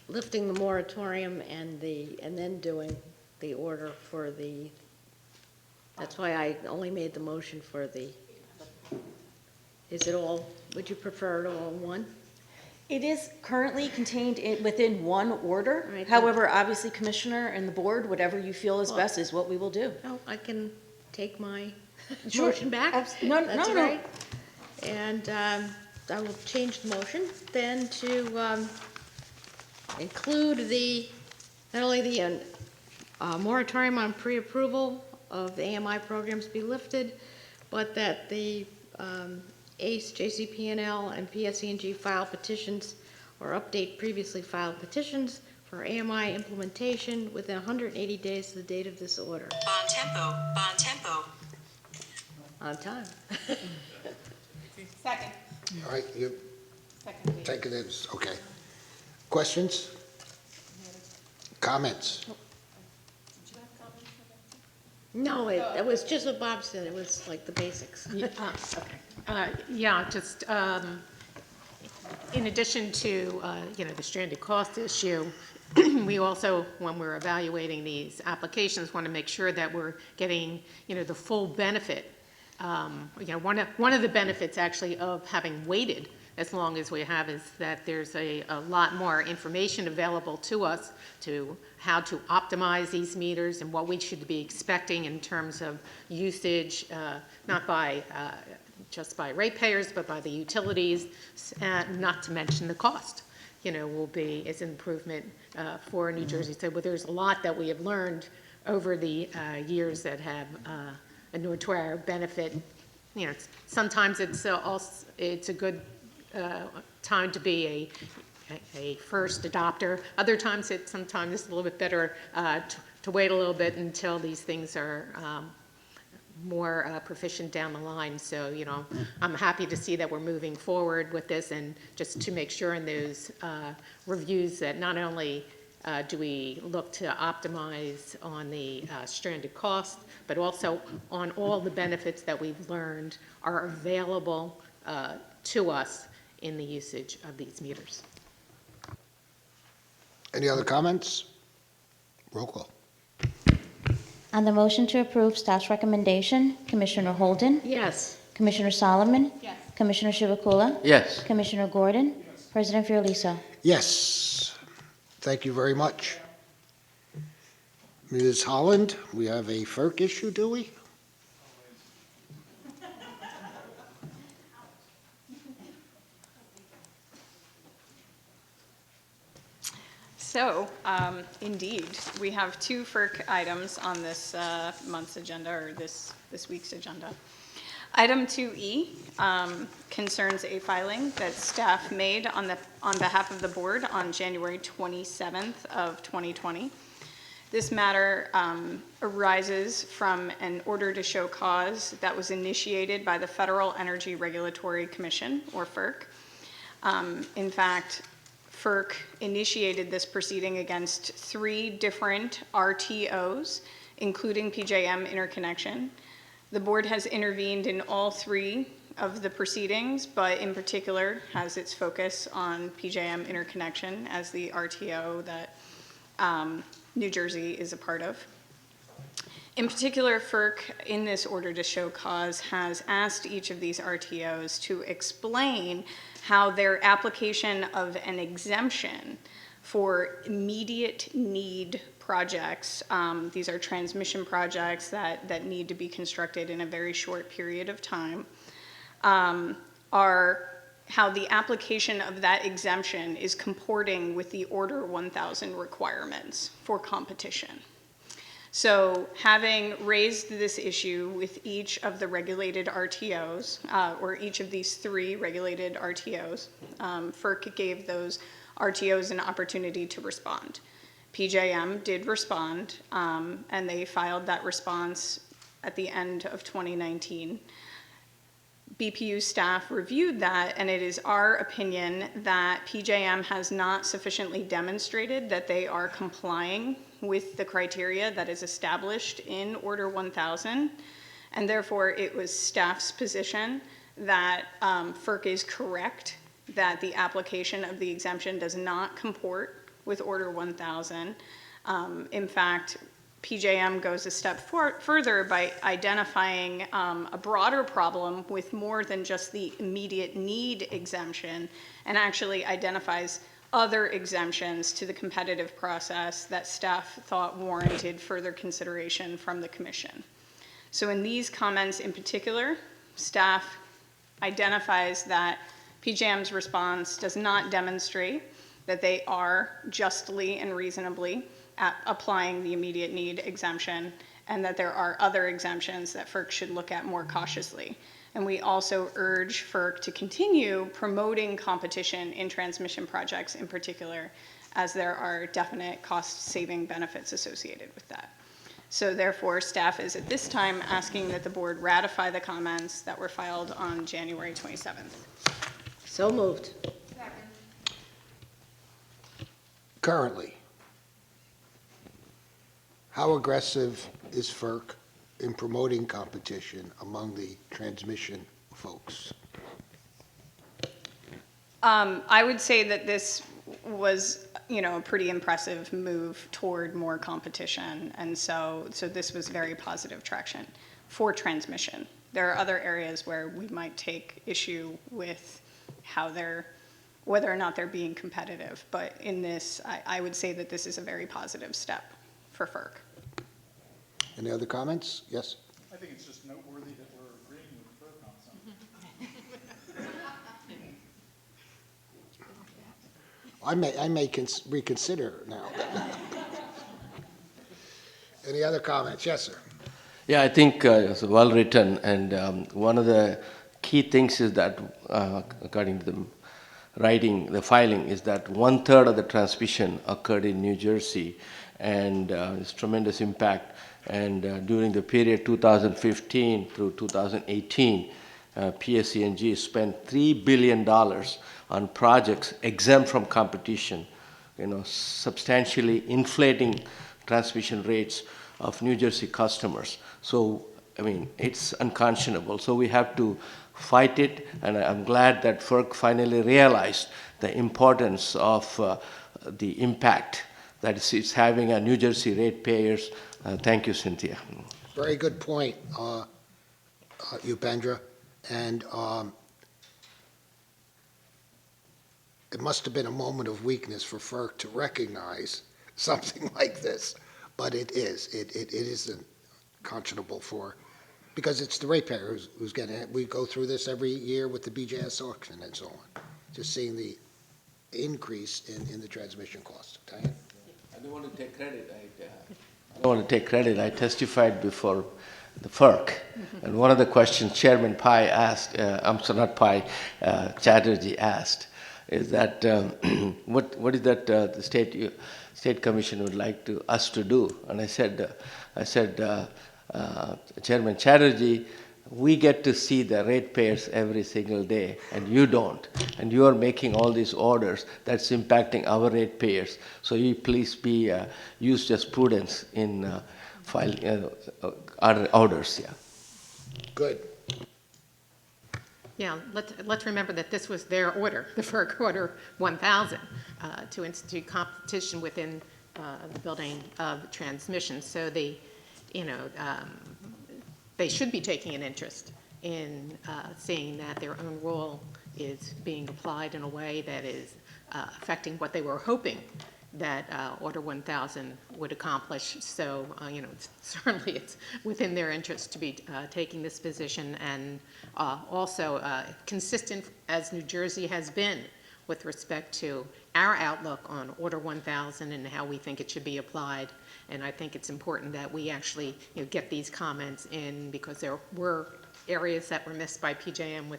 [SPEAKER 4] lifting the moratorium and then doing the order for the, that's why I only made the motion for the, is it all, would you prefer it all in one?
[SPEAKER 9] It is currently contained within one order.
[SPEAKER 4] Right.
[SPEAKER 9] However, obviously, Commissioner and the board, whatever you feel is best is what we will do.
[SPEAKER 4] No, I can take my
[SPEAKER 9] Sure.
[SPEAKER 4] motion back.
[SPEAKER 9] No,
[SPEAKER 4] That's
[SPEAKER 9] no.
[SPEAKER 4] right. And I will change the motion then to include not only the moratorium on pre-approval of the AMI programs be lifted, but that the ACE, JCP&L, and PSE&G file petitions or update previously filed petitions for AMI implementation within 180 days of the date of this order.
[SPEAKER 11] Bond tempo.
[SPEAKER 4] On time.
[SPEAKER 8] Second.
[SPEAKER 1] all right, you
[SPEAKER 8] Second.
[SPEAKER 1] take it as, okay. Questions? Comments?
[SPEAKER 4] No, it was just what Bob said. It was like the basics.
[SPEAKER 12] Yeah, just in addition to, the stranded cost issue, we also, when we're evaluating these applications, want to make sure that we're getting, the full benefit. One of the benefits actually of having waited as long as we have is that there's a lot more information available to us to how to optimize these meters and what we should be expecting in terms of usage, not by just by ratepayers, but by the utilities, not to mention the cost. Will be as an improvement for New Jersey. So there's a lot that we have learned over the years that have a to our benefit. Sometimes it's a good time to be a first adopter. Other times sometimes it's a little bit better to wait a little bit until these things are more proficient down the line. So, I'm happy to see that we're moving forward with this, and just to make sure in those reviews that not only do we look to optimize on the stranded cost, but also on all the benefits that we've learned are available to us in the usage of these meters.
[SPEAKER 1] Any other comments? Roll call.
[SPEAKER 2] On the motion to approve staff's recommendation, Commissioner Holden,
[SPEAKER 4] Yes.
[SPEAKER 2] Commissioner Solomon,
[SPEAKER 8] Yes.
[SPEAKER 2] Commissioner Chivukula,
[SPEAKER 5] Yes.
[SPEAKER 2] Commissioner Gordon, President Fiordaliso.
[SPEAKER 1] Yes, thank you very much. Ms. Holland, we have a FERC issue, do we?
[SPEAKER 13] So, indeed, we have two FERC items on this month's agenda, or this week's agenda. Item 2E concerns a filing that staff made on behalf of the board on January 27th of 2020. This matter arises from an order to show cause that was initiated by the Federal Energy Regulatory Commission, or FERC. In fact, FERC initiated this proceeding against 3 different RTOs, including PJM interconnection. The board has intervened in all 3 of the proceedings, but in particular has its focus on PJM interconnection as the RTO that New Jersey is a part of. In particular, FERC, in this order to show cause, has asked each of these RTOs to explain how their application of an exemption for immediate need projects, these are transmission projects that need to be constructed in a very short period of time, are how the application of that exemption is comporting with the Order 1000 requirements for competition. So having raised this issue with each of the regulated RTOs, or each of these 3 regulated RTOs, FERC gave those RTOs an opportunity to respond. PJM did respond, and they filed that response at the end of 2019. BPU staff reviewed that, and it is our opinion that PJM has not sufficiently demonstrated that they are complying with the criteria that is established in Order 1000, and therefore it was staff's position that FERC is correct that the application of the exemption does not comport with Order 1000. In fact, PJM goes a step further by identifying a broader problem with more than just the immediate need exemption, and actually identifies other exemptions to the competitive process that staff thought warranted further consideration from the Commission. So in these comments in particular, staff identifies that PJM's response does not demonstrate that they are justly and reasonably applying the immediate need exemption, and that there are other exemptions that FERC should look at more cautiously. And we also urge FERC to continue promoting competition in transmission projects in particular, as there are definite cost-saving benefits associated with that. So therefore, staff is at this time asking that the board ratify the comments that were filed on January 27th.
[SPEAKER 4] So moved.
[SPEAKER 1] Currently, how aggressive is FERC in promoting competition among the transmission folks?
[SPEAKER 13] I would say that this was, a pretty impressive move toward more competition, and so this was very positive traction for transmission. There are other areas where we might take issue with whether or not they're being competitive, but in this, I would say that this is a very positive step for FERC.
[SPEAKER 1] Any other comments? Yes?
[SPEAKER 7] I think it's just noteworthy that we're agreeing with FERC on something.
[SPEAKER 1] I may reconsider now. Any other comments? Yes, sir.
[SPEAKER 5] Yeah, I think it's well written, and one of the key things is that, according to the filing, is that 1/3 of the transmission occurred in New Jersey, and it's tremendous impact. And during the period 2015 through 2018, PSE&G spent $3 billion on projects exempt from competition, substantially inflating transmission rates of New Jersey customers. So, it's unconscionable. So we have to fight it, and I'm glad that FERC finally realized the importance of the impact that it's having on New Jersey ratepayers. Thank you, Cynthia.
[SPEAKER 1] Very good point, Upendra. And it must have been a moment of weakness for FERC to recognize something like this, but it is. It isn't conscionable because it's the ratepayer who's getting it. We go through this every year with the BJS auction and so on, just seeing the increase in the transmission costs. Diane?
[SPEAKER 5] don't want to take credit. I don't want to take credit. I testified before the FERC, and one of the questions Chairman Pai asked, I'm sorry, not Pai, Chatterjee asked, is that what is that the state commission would like us to do? And I said, Chairman Chatterjee, we get to see the ratepayers every single day, and you don't. And you are making all these orders that's impacting our ratepayers. So you please be use just prudence in our orders. Yeah.
[SPEAKER 1] Good.
[SPEAKER 12] Yeah, let's remember that this was their order, the FERC Order 1000, to institute competition within the building of transmission. So they should be taking an interest in seeing that their own rule is being applied in a way that is affecting what they were hoping that Order 1000 would accomplish. So, certainly it's within their interest to be taking this position, and also consistent as New Jersey has been with respect to our outlook on Order 1000 and how we think it should be applied. And I think it's important that we actually get these comments in, because there were areas that were missed by PJM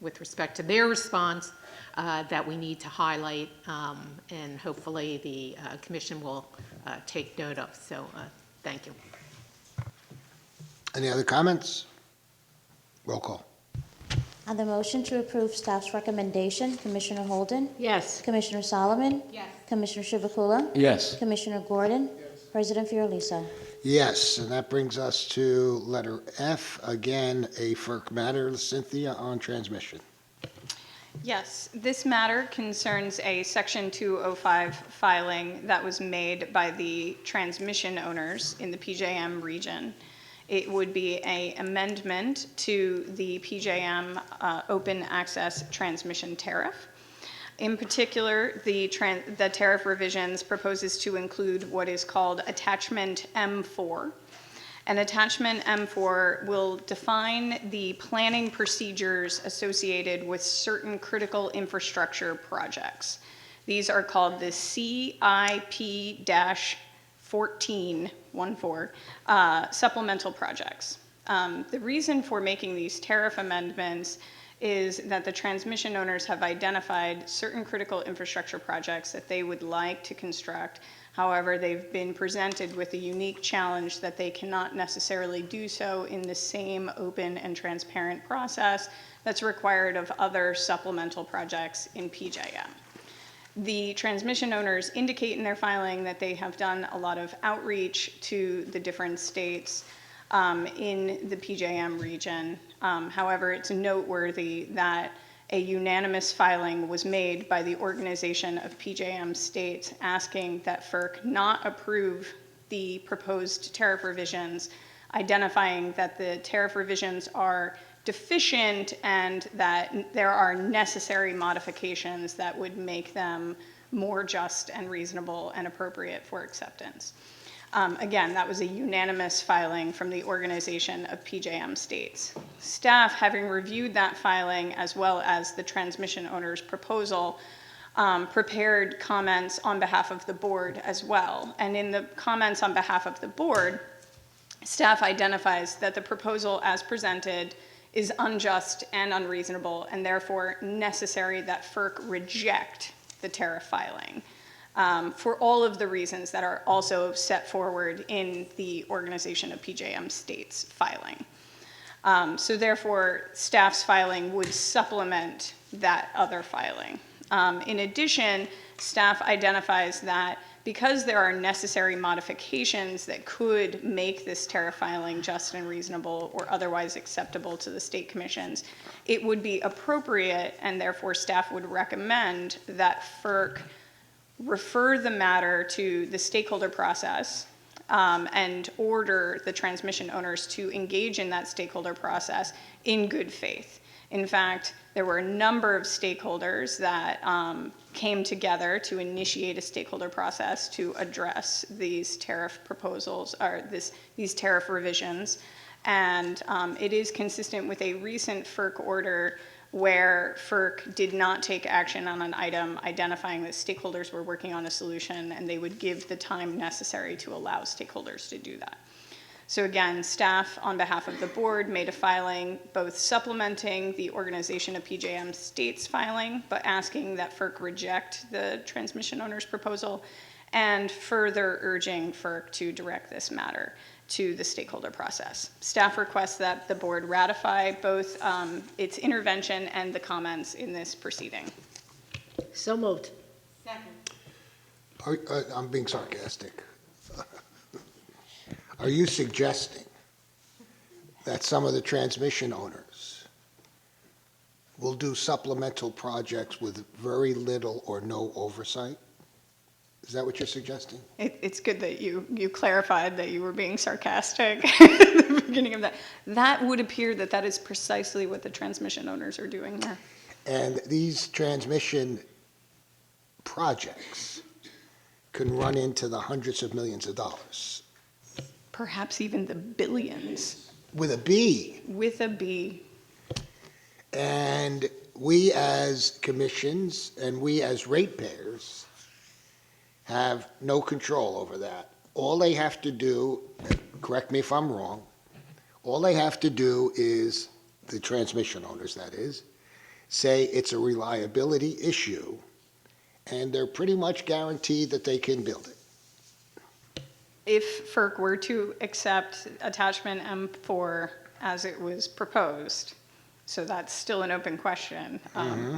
[SPEAKER 12] with respect to their response that we need to highlight, and hopefully the Commission will take note of. So thank you.
[SPEAKER 1] Any other comments? Roll call.
[SPEAKER 2] On the motion to approve staff's recommendation, Commissioner Holden?
[SPEAKER 4] Yes.
[SPEAKER 2] Commissioner Solomon?
[SPEAKER 12] Yes.
[SPEAKER 2] Commissioner Chivukula?
[SPEAKER 5] Yes.
[SPEAKER 2] Commissioner Gordon? President Fiorelisa?
[SPEAKER 1] Yes, and that brings us to letter F, again, a FERC matter. Cynthia, on transmission.
[SPEAKER 13] Yes, this matter concerns a Section 205 filing that was made by the transmission owners in the PJM region. It would be an amendment to the PJM open access transmission tariff. In particular, the tariff revisions proposes to include what is called Attachment M4. And Attachment M4 will define the planning procedures associated with certain critical infrastructure projects. These are called the CIP-14 supplemental projects. The reason for making these tariff amendments is that the transmission owners have identified certain critical infrastructure projects that they would like to construct. However, they've been presented with a unique challenge that they cannot necessarily do so in the same open and transparent process that's required of other supplemental projects in PJM. The transmission owners indicate in their filing that they have done a lot of outreach to the different states in the PJM region. However, it's noteworthy that a unanimous filing was made by the Organization of PJM States asking that FERC not approve the proposed tariff revisions, identifying that the tariff revisions are deficient and that there are necessary modifications that would make them more just and reasonable and appropriate for acceptance. Again, that was a unanimous filing from the Organization of PJM States. Staff, having reviewed that filing as well as the transmission owner's proposal, prepared comments on behalf of the board as well. And in the comments on behalf of the board, staff identifies that the proposal as presented is unjust and unreasonable, and therefore necessary that FERC reject the tariff filing. For all of the reasons that are also set forward in the Organization of PJM States filing. So therefore, staff's filing would supplement that other filing. In addition, staff identifies that because there are necessary modifications that could make this tariff filing just and reasonable or otherwise acceptable to the state commissions, it would be appropriate, and therefore staff would recommend that FERC refer the matter to the stakeholder process and order the transmission owners to engage in that stakeholder process in good faith. In fact, there were a number of stakeholders that came together to initiate a stakeholder process to address these tariff proposals, or these tariff revisions. And it is consistent with a recent FERC order where FERC did not take action on an item identifying that stakeholders were working on a solution, and they would give the time necessary to allow stakeholders to do that. So again, staff, on behalf of the board, made a filing both supplementing the organization of PJM state's filing, but asking that FERC reject the transmission owner's proposal, and further urging FERC to direct this matter to the stakeholder process. Staff requests that the board ratify both its intervention and the comments in this proceeding.
[SPEAKER 4] So moved.
[SPEAKER 1] I'm being sarcastic. Are you suggesting that some of the transmission owners will do supplemental projects with very little or no oversight? Is that what you're suggesting?
[SPEAKER 13] It's good that you clarified that you were being sarcastic at the beginning of that. That would appear that that is precisely what the transmission owners are doing there.
[SPEAKER 1] And these transmission projects can run into the hundreds of millions of dollars.
[SPEAKER 13] Perhaps even the billions.
[SPEAKER 1] With a B.
[SPEAKER 13] With a B.
[SPEAKER 1] And we as commissions and we as ratepayers have no control over that. All they have to do, correct me if I'm wrong, all they have to do is, the transmission owners that is, say it's a reliability issue, and they're pretty much guaranteed that they can build it.
[SPEAKER 13] If FERC were to accept attachment M4 as it was proposed, so that's still an open question,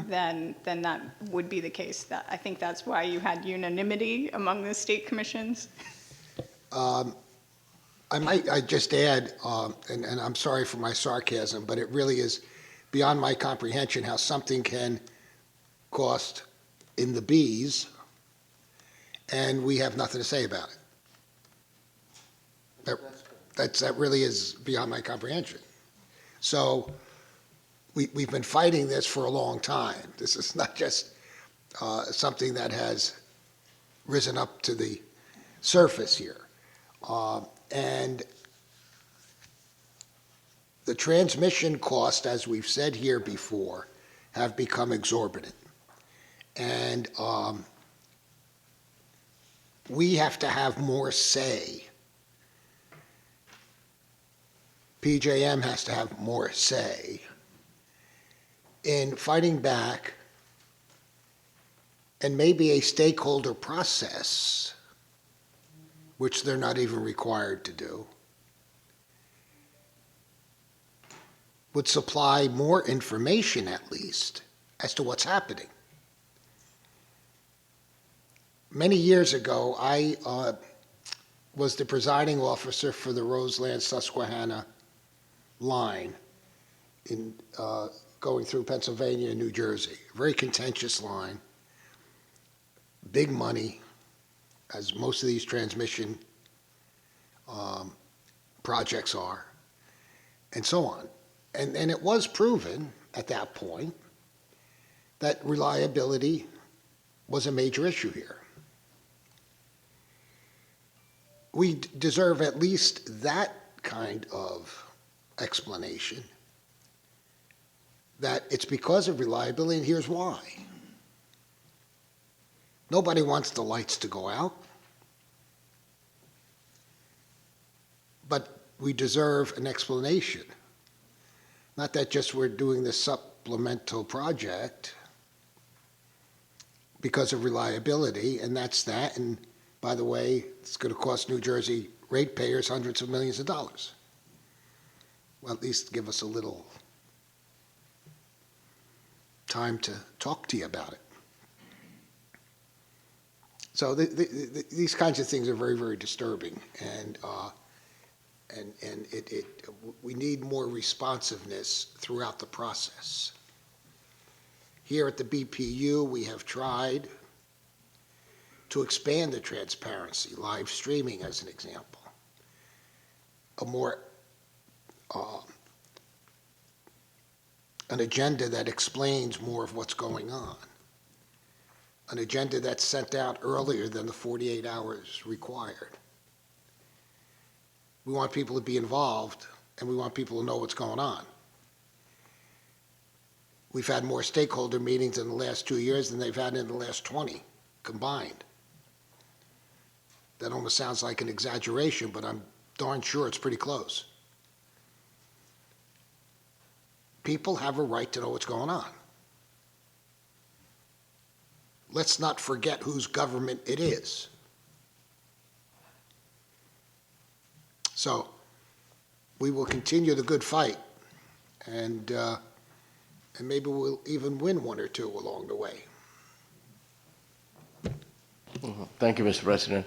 [SPEAKER 13] then that would be the case. I think that's why you had unanimity among the state commissions.
[SPEAKER 1] I just add, and I'm sorry for my sarcasm, but it really is beyond my comprehension how something can cost in the B's and we have nothing to say about it. That really is beyond my comprehension. So we've been fighting this for a long time. This is not just something that has risen up to the surface here. And the transmission costs, as we've said here before, have become exorbitant. And we have to have more say. PJM has to have more say in fighting back, and maybe a stakeholder process, which they're not even required to do, would supply more information, at least, as to what's happening. Many years ago, I was the presiding officer for the Roseland-Susquehanna line in going through Pennsylvania and New Jersey. Very contentious line, big money, as most of these transmission projects are, and so on. And it was proven at that point that reliability was a major issue here. We deserve at least that kind of explanation, that it's because of reliability, and here's why. Nobody wants the lights to go out, but we deserve an explanation. Not that just we're doing this supplemental project because of reliability, and that's that, and by the way, it's going to cost New Jersey ratepayers hundreds of millions of dollars. Well, at least give us a little time to talk to you about it. So these kinds of things are very, very disturbing, and we need more responsiveness throughout the process. Here at the BPU, we have tried to expand the transparency, live streaming as an example, a more an agenda that explains more of what's going on, an agenda that's sent out earlier than the 48 hours required. We want people to be involved, and we want people to know what's going on. we've had more stakeholder meetings in the last 2 years than they've had in the last 20 combined. That almost sounds like an exaggeration, but I'm darn sure it's pretty close. People have a right to know what's going on. Let's not forget whose government it is. So, we will continue the good fight, and maybe we'll even win one or two along the way.
[SPEAKER 5] Thank you, Mr. President.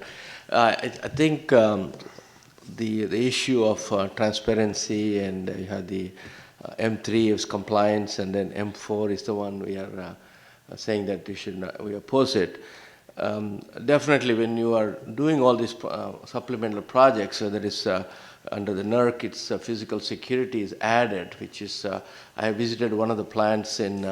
[SPEAKER 5] I think the issue of transparency, and you have the M3 is compliance, and then M4 is the one we are saying that we oppose it. Definitely, when you are doing all these supplemental projects, so that is under the NERC, it's physical security is added, which is I visited one of the plants in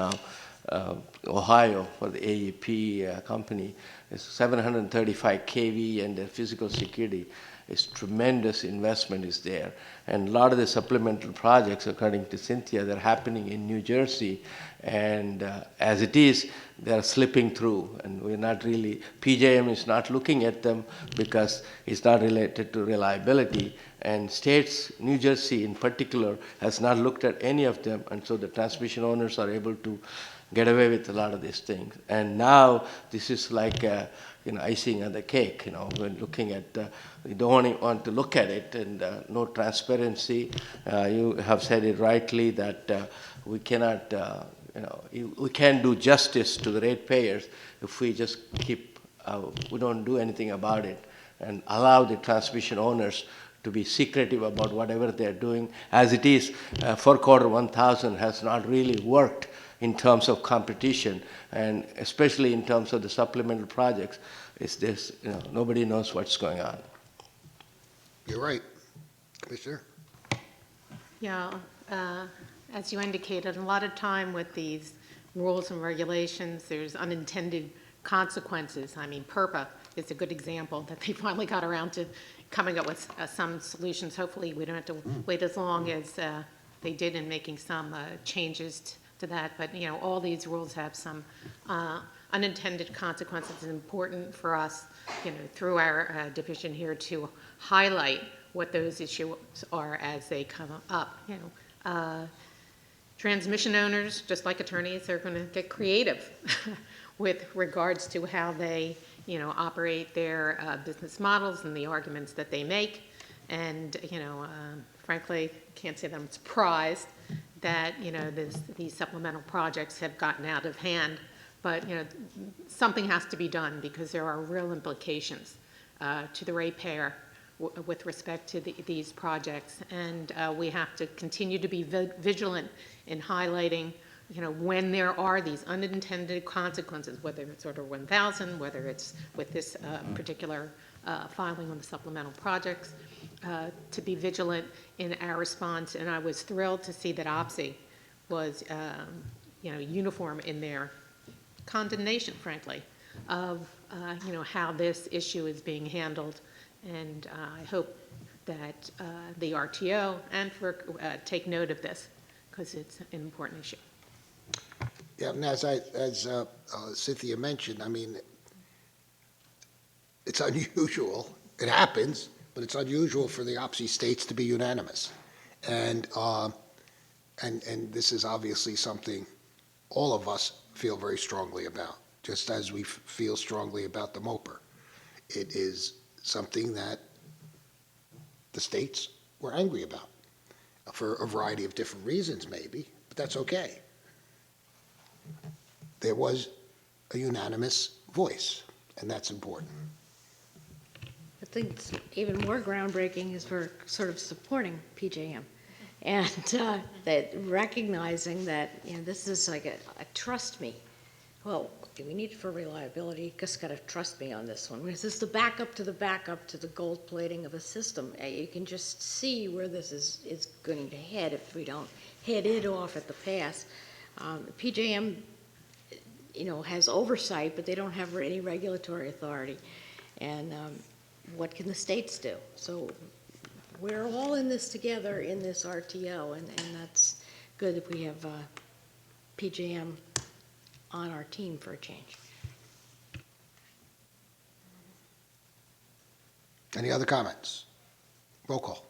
[SPEAKER 5] Ohio for the AEP company. It's 735 kV, and the physical security is tremendous investment is there. And a lot of the supplemental projects, according to Cynthia, they're happening in New Jersey. And as it is, they're slipping through. And we're not really, PJM is not looking at them because it's not related to reliability. And states, New Jersey in particular, has not looked at any of them. And so the transmission owners are able to get away with a lot of these things. And now this is like icing on the cake. When looking at, you don't want to look at it, and no transparency. You have said it rightly that we cannot, we can't do justice to the ratepayers if we just we don't do anything about it and allow the transmission owners to be secretive about whatever they're doing. As it is, FERC Order 1000 has not really worked in terms of competition, and especially in terms of the supplemental projects. It's this, nobody knows what's going on.
[SPEAKER 1] You're right. Commissioner?
[SPEAKER 12] Yeah, as you indicated, a lot of time with these rules and regulations, there's unintended consequences. I mean, PURPA is a good example that they finally got around to coming up with some solutions. Hopefully, we don't have to wait as long as they did in making some changes to that. But, all these rules have some unintended consequences. It's important for us, through our division here to highlight what those issues are as they come up. Transmission owners, just like attorneys, are going to get creative with regards to how they, operate their business models and the arguments that they make. And, frankly, can't say that I'm surprised that, these supplemental projects have gotten out of hand. But, something has to be done because there are real implications to the ratepayer with respect to these projects. And we have to continue to be vigilant in highlighting, when there are these unintended consequences, whether it's Order 1000, whether it's with this particular filing on the supplemental projects, to be vigilant in our response. And I was thrilled to see that OPSI was, uniform in their condemnation, frankly, of, how this issue is being handled. And I hope that the RTO and FERC take note of this, because it's an important issue.
[SPEAKER 1] Yeah, and as Cynthia mentioned, I mean, it's unusual. It happens, but it's unusual for the OPSI states to be unanimous. And this is obviously something all of us feel very strongly about, just as we feel strongly about the MOPR. It is something that the states were angry about for a variety of different reasons, maybe, but that's okay. There was a unanimous voice, and that's important.
[SPEAKER 4] I think it's even more groundbreaking is we're sort of supporting PJM, and that recognizing that this is like a trust me. Well, we need for reliability. You just got to trust me on this one. This is the backup to the gold plating of a system. You can just see where this is going to head if we don't head it off at the pass. PJM, has oversight, but they don't have any regulatory authority. And what can the states do? So we're all in this together in this RTO, and that's good if we have PJM on our team for a change.
[SPEAKER 1] Any other comments? Roll call.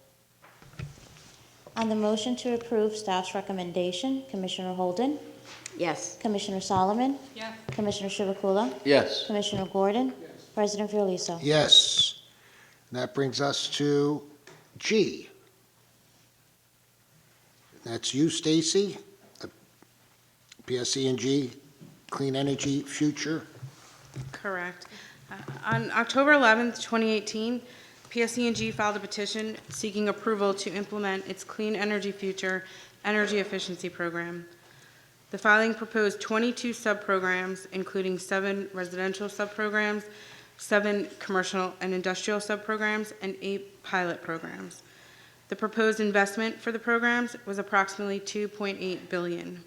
[SPEAKER 2] On the motion to approve staff's recommendation, Commissioner Holden,
[SPEAKER 4] Yes.
[SPEAKER 2] Commissioner Solomon,
[SPEAKER 8] Yes.
[SPEAKER 2] Commissioner Chivukula,
[SPEAKER 5] Yes.
[SPEAKER 2] Commissioner Gordon, President Fiordaliso.
[SPEAKER 1] Yes. And that brings us to G. That's you, Stacy. PSE&G, Clean Energy Future.
[SPEAKER 8] Correct. On October 11th, 2018, PSE&G filed a petition seeking approval to implement its Clean Energy Future Energy Efficiency Program. The filing proposed 22 subprograms, including 7 residential subprograms, 7 commercial and industrial subprograms, and 8 pilot programs. The proposed investment for the programs was approximately $2.8 billion.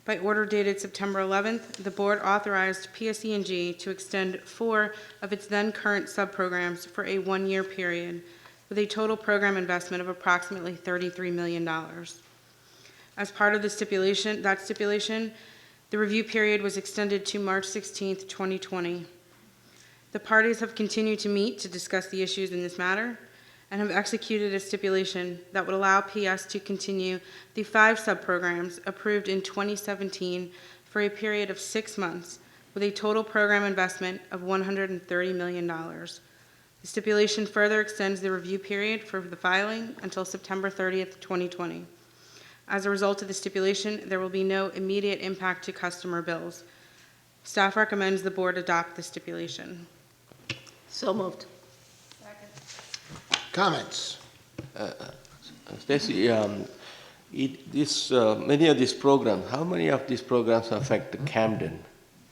[SPEAKER 8] By order dated September 11th, the board authorized PSE&G to extend 4 of its then current subprograms for a 1-year period, with a total program investment of approximately $33 million. As part of the stipulation, the review period was extended to March 16th, 2020. The parties have continued to meet to discuss the issues in this matter and have executed a stipulation that would allow PS to continue the 5 subprograms approved in 2017 for a period of 6 months with a total program investment of $130 million. The stipulation further extends the review period for the filing until September 30th, 2020. As a result of the stipulation, there will be no immediate impact to customer bills. Staff recommends the board adopt the stipulation.
[SPEAKER 4] So moved.
[SPEAKER 1] Comments?
[SPEAKER 5] Stacy, many of these programs, how many of these programs affect Camden,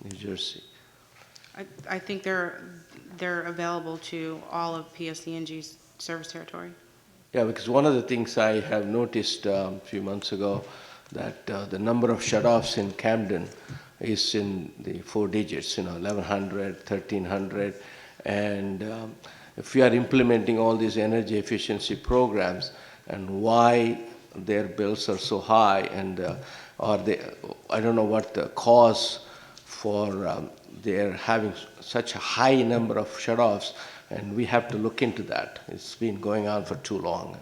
[SPEAKER 5] New Jersey?
[SPEAKER 8] I think they're available to all of PSE&G's service territory.
[SPEAKER 5] Yeah, because one of the things I have noticed a few months ago, that the number of shutoffs in Camden is in the 4 digits, 1,100, 1,300, and if we are implementing all these energy efficiency programs, and why their bills are so high, and I don't know what the cause for their having such a high number of shutoffs, and we have to look into that. It's been going on for too long.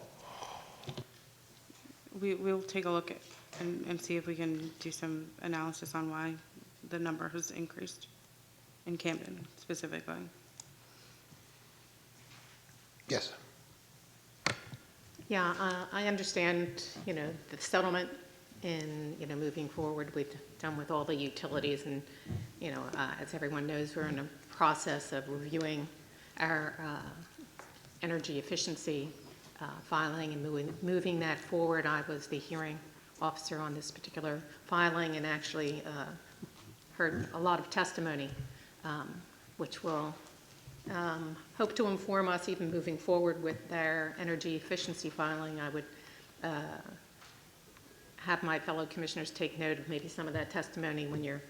[SPEAKER 8] We'll take a look at and see if we can do some analysis on why the number has increased in Camden specifically.
[SPEAKER 1] Yes.
[SPEAKER 12] Yeah, I understand, the settlement and, moving forward we've done with all the utilities and, as everyone knows, we're in a process of reviewing our energy efficiency filing and moving that forward. I was the hearing officer on this particular filing and actually heard a lot of testimony, which will hope to inform us even moving forward with their energy efficiency filing. I would have my fellow commissioners take note of maybe some of that testimony when you're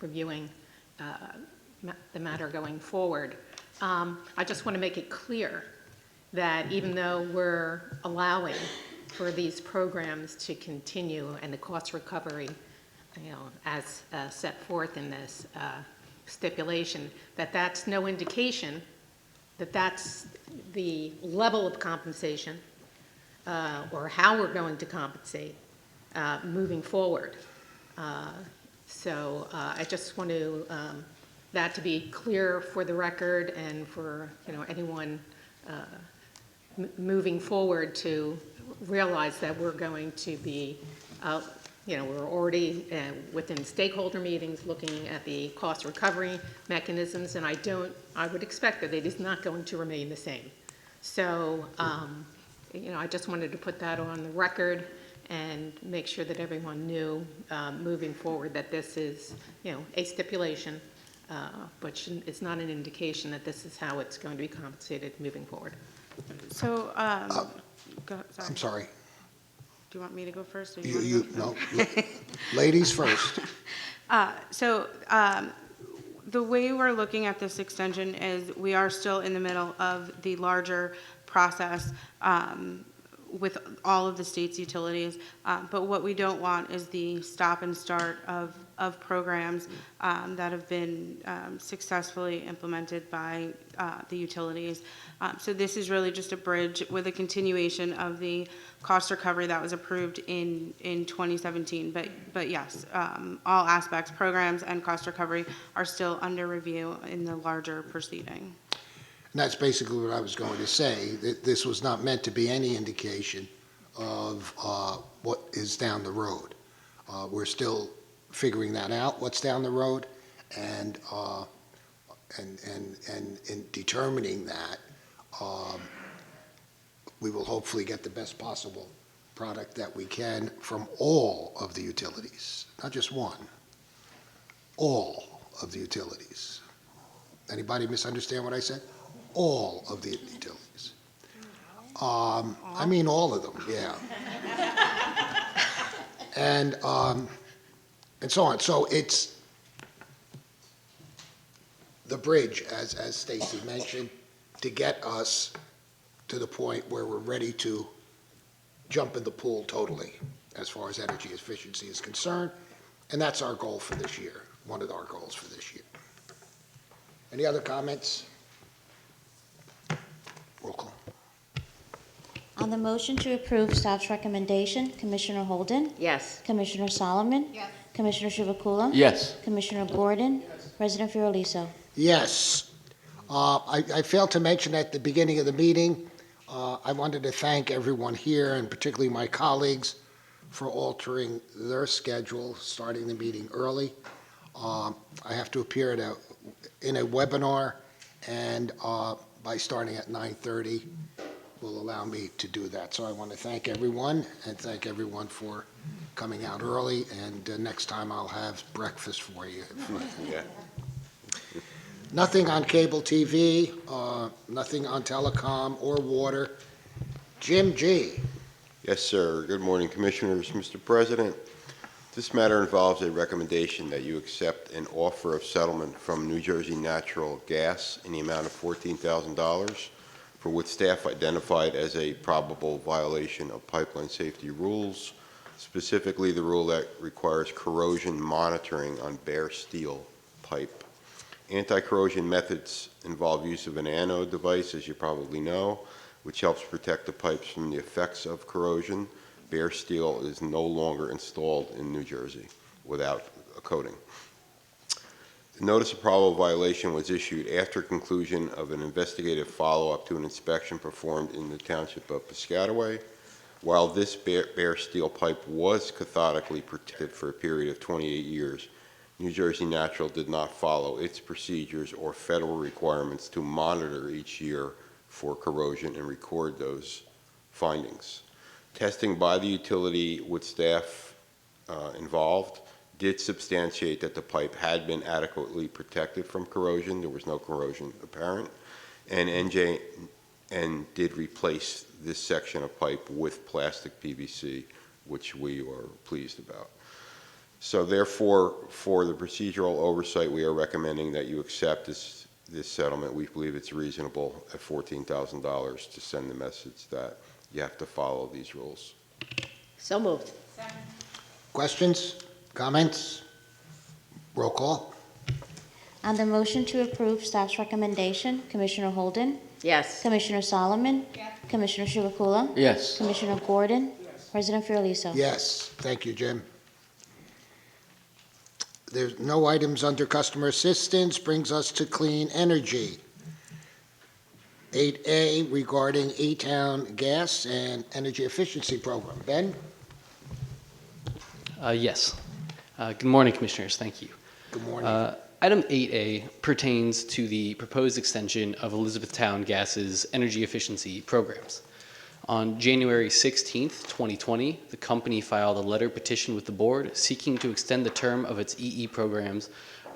[SPEAKER 12] reviewing the matter going forward. I just want to make it clear that even though we're allowing for these programs to continue and the cost recovery, as set forth in this stipulation, that's no indication that that's the level of compensation or how we're going to compensate moving forward. So I just want to that to be clear for the record and for anyone moving forward to realize that we're going to be we're already within stakeholder meetings looking at the cost recovery mechanisms, and I would expect that it is not going to remain the same. So, I just wanted to put that on the record and make sure that everyone knew moving forward that this is, a stipulation, but it's not an indication that this is how it's going to be compensated moving forward.
[SPEAKER 8] So, go, sorry.
[SPEAKER 1] I'm sorry.
[SPEAKER 8] Do you want me to go first? Or you wanna go?
[SPEAKER 1] No. Ladies first.
[SPEAKER 8] The way we're looking at this extension is we are still in the middle of the larger process with all of the state's utilities. But what we don't want is the stop and start of programs that have been successfully implemented by the utilities. So this is really just a bridge with a continuation of the cost recovery that was approved in 2017. But yes, all aspects, programs and cost recovery are still under review in the larger proceeding.
[SPEAKER 1] And that's basically what I was going to say, that this was not meant to be any indication of what is down the road. We're still figuring that out, what's down the road, and in determining that, we will hopefully get the best possible product that we can from all of the utilities, not just one, all of the utilities. Anybody misunderstand what I said? All of the utilities. I mean all of them, yeah. And so on. So it's the bridge, as Stacy mentioned, to get us to the point where we're ready to jump in the pool totally, as far as energy efficiency is concerned. And that's our goal for this year, one of our goals for this year. Any other comments? Roll call.
[SPEAKER 2] On the motion to approve staff's recommendation, Commissioner Holden?
[SPEAKER 4] Yes.
[SPEAKER 2] Commissioner Solomon? Yes. Commissioner Chivukula?
[SPEAKER 5] Yes.
[SPEAKER 2] Commissioner Gordon? President Fiordaliso?
[SPEAKER 1] Yes. I failed to mention at the beginning of the meeting, I wanted to thank everyone here, and particularly my colleagues, for altering their schedule, starting the meeting early. I have to appear in a webinar, and by starting at 9:30 will allow me to do that. So I want to thank everyone, and thank everyone for coming out early, and next time I'll have breakfast for you.
[SPEAKER 14] Yeah.
[SPEAKER 1] Nothing on cable TV, nothing on telecom or water. Jim G.
[SPEAKER 14] Yes, sir. Good morning, Commissioners. Mr. President, this matter involves a recommendation that you accept an offer of settlement from New Jersey Natural Gas in the amount of $14,000 for what staff identified as a probable violation of pipeline safety rules, specifically the rule that requires corrosion monitoring on bare steel pipe. Anti-corrosion methods involve use of an anode device, as you probably know, which helps protect the pipes from the effects of corrosion. Bare steel is no longer installed in New Jersey without a coating. The notice of probable violation was issued after conclusion of an investigative follow-up to an inspection performed in the township of Piscataway. While this bare steel pipe was cathodically protected for a period of 28 years, New Jersey Natural did not follow its procedures or federal requirements to monitor each year for corrosion and record those findings. Testing by the utility with staff involved did substantiate that the pipe had been adequately protected from corrosion. There was no corrosion apparent, and NJN did replace this section of pipe with plastic PVC, which we are pleased about. So therefore, for the procedural oversight, we are recommending that you accept this settlement. We believe it's reasonable at $14,000 to send the message that you have to follow these rules.
[SPEAKER 4] So moved.
[SPEAKER 1] Questions, comments? Roll call.
[SPEAKER 2] On the motion to approve staff's recommendation, Commissioner Holden?
[SPEAKER 4] Yes.
[SPEAKER 2] Commissioner Solomon? Yes. Commissioner Chivukula?
[SPEAKER 5] Yes.
[SPEAKER 2] Commissioner Gordon? Yes. President Fiordaliso?
[SPEAKER 1] Yes, thank you, Jim. There's no items under customer assistance, brings us to clean energy. 8A regarding A-Town gas and energy efficiency program. Ben?
[SPEAKER 15] Yes. Good morning, Commissioners. Thank you.
[SPEAKER 1] Good morning.
[SPEAKER 15] Item 8A pertains to the proposed extension of Elizabethtown Gas's energy efficiency programs. On January 16th, 2020, the company filed a letter petition with the board seeking to extend the term of its EE programs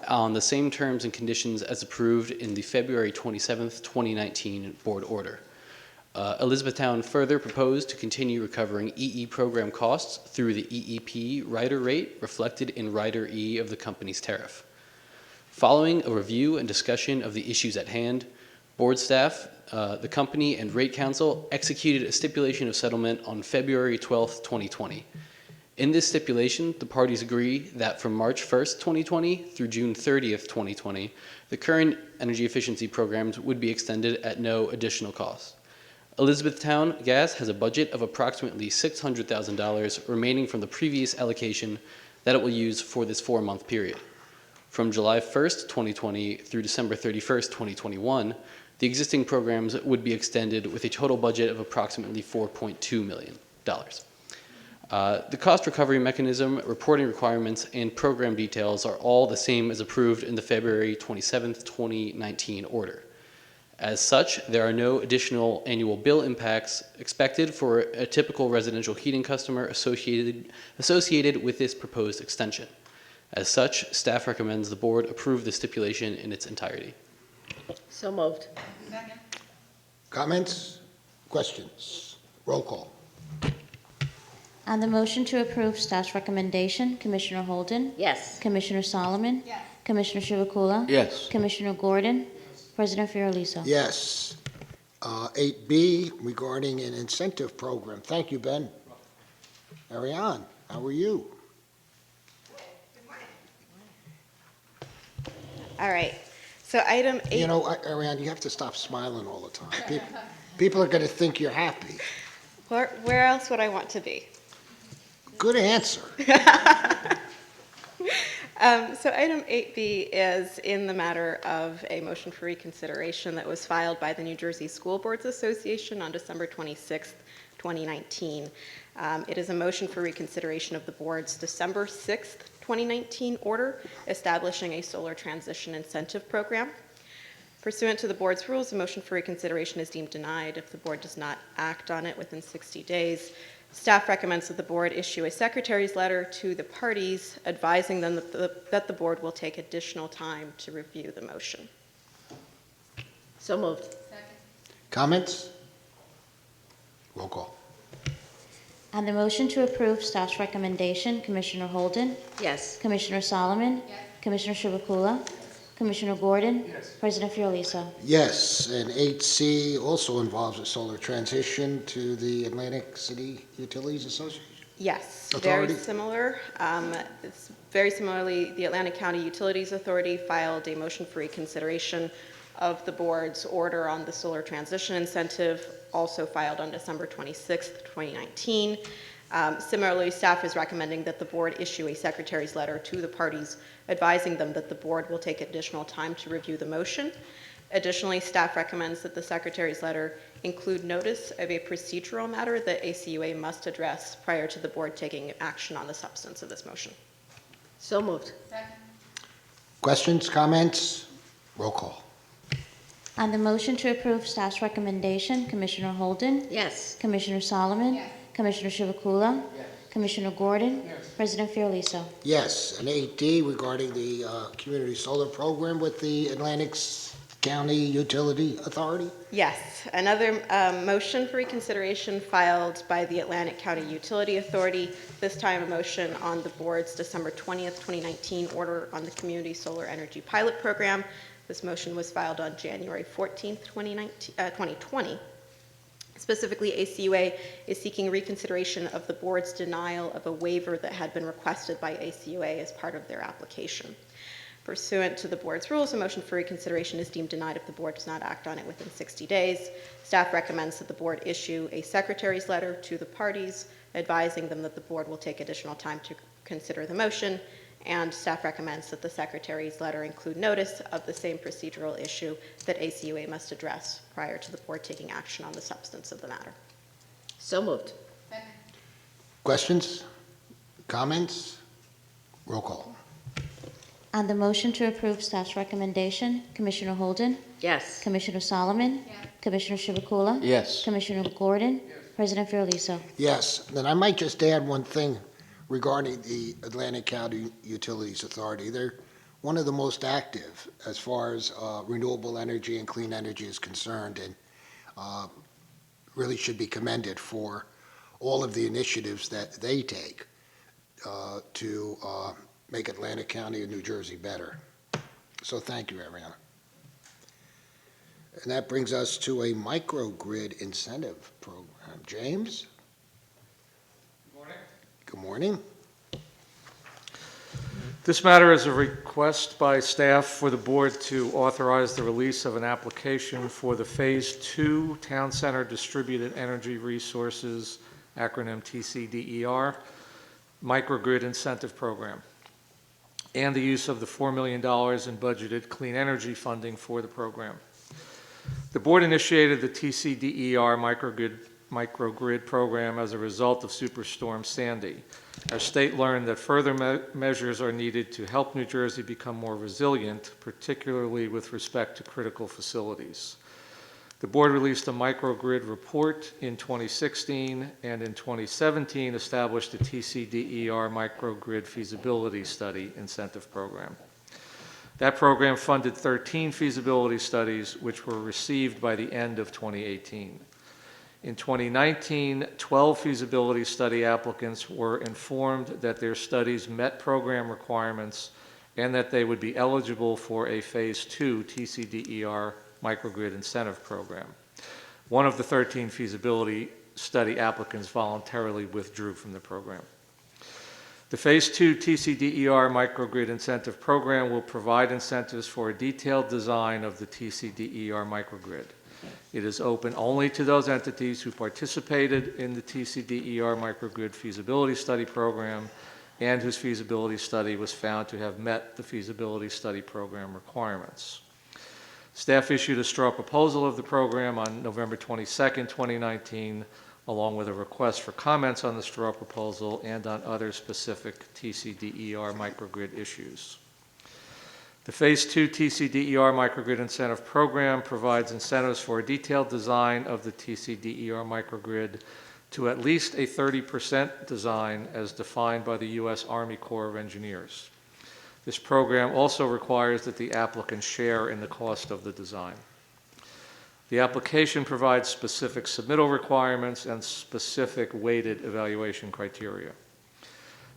[SPEAKER 15] on the same terms and conditions as approved in the February 27th, 2019 board order. Elizabethtown further proposed to continue recovering EE program costs through the EEP rider rate reflected in Rider E of the company's tariff. Following a review and discussion of the issues at hand, Board staff, the company, and Rate Counsel executed a stipulation of settlement on February 12th, 2020. In this stipulation, the parties agree that from March 1st, 2020 through June 30th, 2020, the current energy efficiency programs would be extended at no additional cost. Elizabethtown Gas has a budget of approximately $600,000 remaining from the previous allocation that it will use for this 4-month period. From July 1st, 2020 through December 31st, 2021, the existing programs would be extended with a total budget of approximately $4.2 million. The cost recovery mechanism, reporting requirements, and program details are all the same as approved in the February 27th, 2019 order. As such, there are no additional annual bill impacts expected for a typical residential heating customer associated with this proposed extension. As such, staff recommends the board approve the stipulation in its entirety.
[SPEAKER 4] So moved.
[SPEAKER 1] Comments? Questions? Roll call.
[SPEAKER 2] On the motion to approve staff's recommendation, Commissioner Holden?
[SPEAKER 4] Yes.
[SPEAKER 2] Commissioner Solomon?
[SPEAKER 13] Yes.
[SPEAKER 2] Commissioner Chivukula?
[SPEAKER 5] Yes.
[SPEAKER 2] Commissioner Gordon? President Fiorelisa?
[SPEAKER 1] Yes. 8B, regarding an incentive program. Thank you, Ben. Ariane, how are you?
[SPEAKER 8] All right, so item 8.
[SPEAKER 1] You know, Ariane, you have to stop smiling all the time. People are going to think you're happy.
[SPEAKER 8] Where else would I want to be?
[SPEAKER 1] Good answer.
[SPEAKER 8] So item 8B is in the matter of a motion for reconsideration that was filed by the New Jersey School Boards Association on December 26th, 2019. It is a motion for reconsideration of the board's December 6th, 2019 order establishing a solar transition incentive program. Pursuant to the board's rules, a motion for reconsideration is deemed denied if the board does not act on it within 60 days. Staff recommends that the board issue a secretary's letter to the parties advising them that the board will take additional time to review the motion.
[SPEAKER 4] So moved.
[SPEAKER 1] Comments? Roll call.
[SPEAKER 2] On the motion to approve staff's recommendation, Commissioner Holden?
[SPEAKER 4] Yes.
[SPEAKER 2] Commissioner Solomon? Commissioner Chivukula? Commissioner Gordon? President Fiorelisa?
[SPEAKER 1] Yes, and 8C also involves a solar transition to the Atlantic City Utilities Association.
[SPEAKER 8] Yes,
[SPEAKER 1] Authority?
[SPEAKER 8] very similar. It's very similarly, the Atlantic County Utilities Authority filed a motion for reconsideration of the board's order on the solar transition incentive, also filed on December 26th, 2019. Similarly, staff is recommending that the board issue a secretary's letter to the parties advising them that the board will take additional time to review the motion. Additionally, staff recommends that the secretary's letter include notice of a procedural matter that ACUA must address prior to the board taking action on the substance of this motion.
[SPEAKER 4] So moved.
[SPEAKER 1] Questions, comments? Roll call.
[SPEAKER 2] On the motion to approve staff's recommendation, Commissioner Holden?
[SPEAKER 4] Yes.
[SPEAKER 2] Commissioner Solomon? Commissioner Chivukula? Commissioner Gordon? President Fiorelisa?
[SPEAKER 1] Yes, and 8D regarding the community solar program with the Atlantic County Utility Authority.
[SPEAKER 8] Yes, another motion for reconsideration filed by the Atlantic County Utility Authority, this time a motion on the board's December 20th, 2019 order on the Community Solar Energy Pilot Program. This motion was filed on January 14th, 2020. Specifically, ACUA is seeking reconsideration of the board's denial of a waiver that had been requested by ACUA as part of their application. Pursuant to the board's rules, a motion for reconsideration is deemed denied if the board does not act on it within 60 days. Staff recommends that the board issue a secretary's letter to the parties advising them that the board will take additional time to consider the motion, and staff recommends that the secretary's letter include notice of the same procedural issue that ACUA must address prior to the board taking action on the substance of the matter.
[SPEAKER 4] So moved.
[SPEAKER 1] Questions, comments? Roll call.
[SPEAKER 2] On the motion to approve staff's recommendation, Commissioner Holden?
[SPEAKER 4] Yes.
[SPEAKER 2] Commissioner Solomon? Commissioner Chivukula?
[SPEAKER 5] Yes.
[SPEAKER 2] Commissioner Gordon? President Fiorelisa?
[SPEAKER 1] Yes, then I might just add one thing regarding the Atlantic County Utilities Authority. They're one of the most active as far as renewable energy and clean energy is concerned, and really should be commended for all of the initiatives that they take to make Atlantic County and New Jersey better. So thank you, Ariana. And that brings us to a microgrid incentive program. James?
[SPEAKER 16] Good morning.
[SPEAKER 1] Good morning.
[SPEAKER 16] This matter is a request by staff for the board to authorize the release of an application for the Phase 2 Town Center Distributed Energy Resources, acronym TCDER, Microgrid Incentive Program, and the use of the $4 million in budgeted clean energy funding for the program. The board initiated the TCDER microgrid program as a result of Superstorm Sandy. Our state learned that further measures are needed to help New Jersey become more resilient, particularly with respect to critical facilities. The board released a microgrid report in 2016, and in 2017 established the TCDER microgrid feasibility study incentive program. That program funded 13 feasibility studies, which were received by the end of 2018. In 2019, 12 feasibility study applicants were informed that their studies met program requirements and that they would be eligible for a Phase 2 TCDER microgrid incentive program. One of the 13 feasibility study applicants voluntarily withdrew from the program. The Phase 2 TCDER microgrid incentive program will provide incentives for a detailed design of the TCDER microgrid. It is open only to those entities who participated in the TCDER microgrid feasibility study program and whose feasibility study was found to have met the feasibility study program requirements. Staff issued a straw proposal of the program on November 22nd, 2019, along with a request for comments on the straw proposal and on other specific TCDER microgrid issues. The Phase 2 TCDER microgrid incentive program provides incentives for a detailed design of the TCDER microgrid to at least a 30% design as defined by the U.S. Army Corps of Engineers. This program also requires that the applicant share in the cost of the design. The application provides specific submittal requirements and specific weighted evaluation criteria.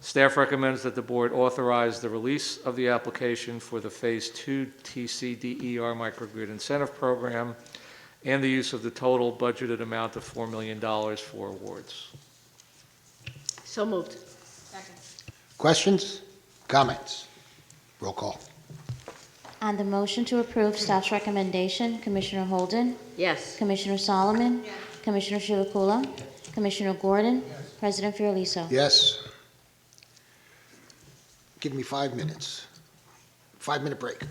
[SPEAKER 16] Staff recommends that the board authorize the release of the application for the Phase 2 TCDER microgrid incentive program and the use of the total budgeted amount of $4 million for awards.
[SPEAKER 4] So moved.
[SPEAKER 1] Questions? Comments? Roll call.
[SPEAKER 2] On the motion to approve staff's recommendation, Commissioner Holden?
[SPEAKER 4] Yes.
[SPEAKER 2] Commissioner Solomon? Commissioner Chivukula? Commissioner Gordon? President Fiorelliso?
[SPEAKER 1] Yes. Give me 5 minutes. 5-minute break.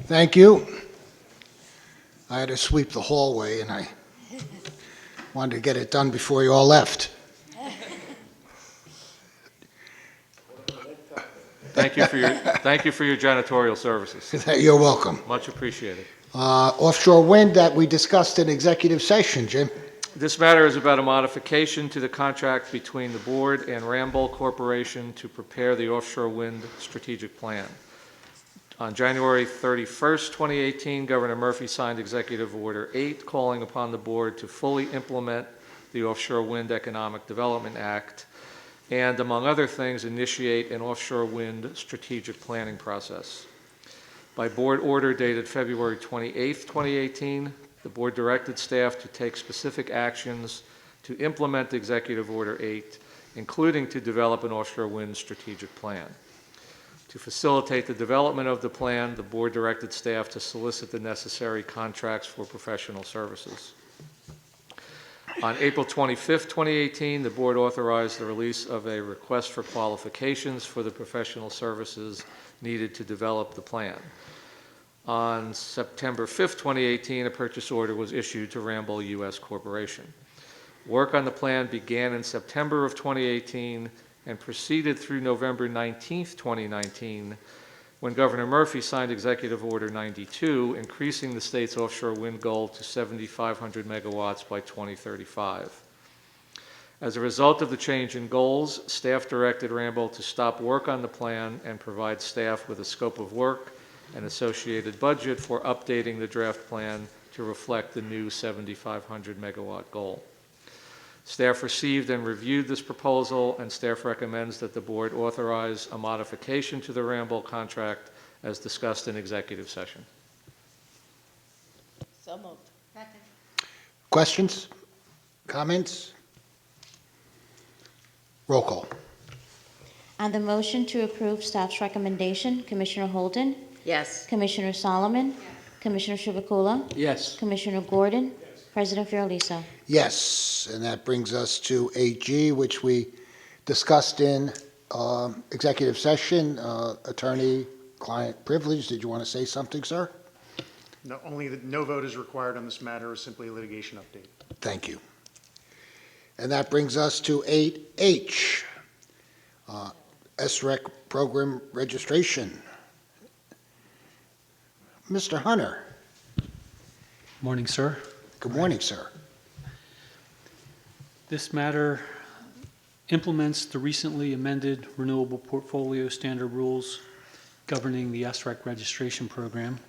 [SPEAKER 1] Thank you. I had to sweep the hallway, and I wanted to get it done before you all left.
[SPEAKER 16] Thank you for your janitorial services.
[SPEAKER 1] You're welcome.
[SPEAKER 16] Much appreciated.
[SPEAKER 1] Offshore wind that we discussed in executive session, Jim.
[SPEAKER 16] This matter is about a modification to the contract between the board and Ramboll Corporation to prepare the offshore wind strategic plan. On January 31st, 2018, Governor Murphy signed Executive Order 8, calling upon the board to fully implement the Offshore Wind Economic Development Act and, among other things, initiate an offshore wind strategic planning process. By board order dated February 28th, 2018, the board directed staff to take specific actions to implement Executive Order 8, including to develop an offshore wind strategic plan. To facilitate the development of the plan, the board directed staff to solicit the necessary contracts for professional services. On April 25th, 2018, the board authorized the release of a request for qualifications for the professional services needed to develop the plan. On September 5th, 2018, a purchase order was issued to Ramboll U.S. Corporation. Work on the plan began in September of 2018 and proceeded through November 19th, 2019, when Governor Murphy signed Executive Order 92, increasing the state's offshore wind goal to 7,500 megawatts by 2035. As a result of the change in goals, staff directed Ramboll to stop work on the plan and provide staff with a scope of work and associated budget for updating the draft plan to reflect the new 7,500 megawatt goal. Staff received and reviewed this proposal, and staff recommends that the board authorize a modification to the Ramboll contract as discussed in executive session.
[SPEAKER 4] So moved.
[SPEAKER 1] Questions? Comments? Roll call.
[SPEAKER 2] On the motion to approve staff's recommendation, Commissioner Holden,
[SPEAKER 4] Yes.
[SPEAKER 2] Commissioner Solomon, Commissioner Chivukula,
[SPEAKER 5] Yes.
[SPEAKER 2] Commissioner Gordon, President Fiordaliso.
[SPEAKER 1] Yes, and that brings us to 8G, which we discussed in executive session. Attorney-client privilege. Did you want to say something, sir?
[SPEAKER 3] No, only that no vote is required on this matter, is simply a litigation update.
[SPEAKER 1] Thank you. And that brings us to 8H, SREC program registration. Mr. Hunter.
[SPEAKER 17] Morning, sir.
[SPEAKER 1] Good morning, sir.
[SPEAKER 17] This matter implements the recently amended Renewable Portfolio Standard Rules governing the SREC registration program.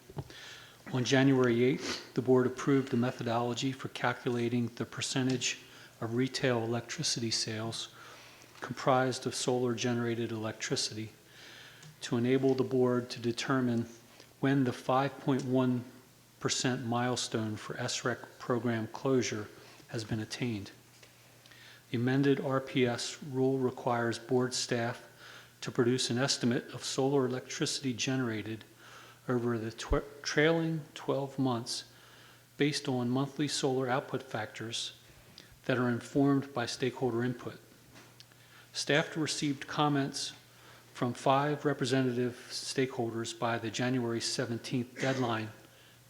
[SPEAKER 17] On January 8th, the board approved the methodology for calculating the percentage of retail electricity sales comprised of solar-generated electricity to enable the board to determine when the 5.1% milestone for SREC program closure has been attained. The amended RPS rule requires board staff to produce an estimate of solar electricity generated over the trailing 12 months based on monthly solar output factors that are informed by stakeholder input. Staff received comments from 5 representative stakeholders by the January 17th deadline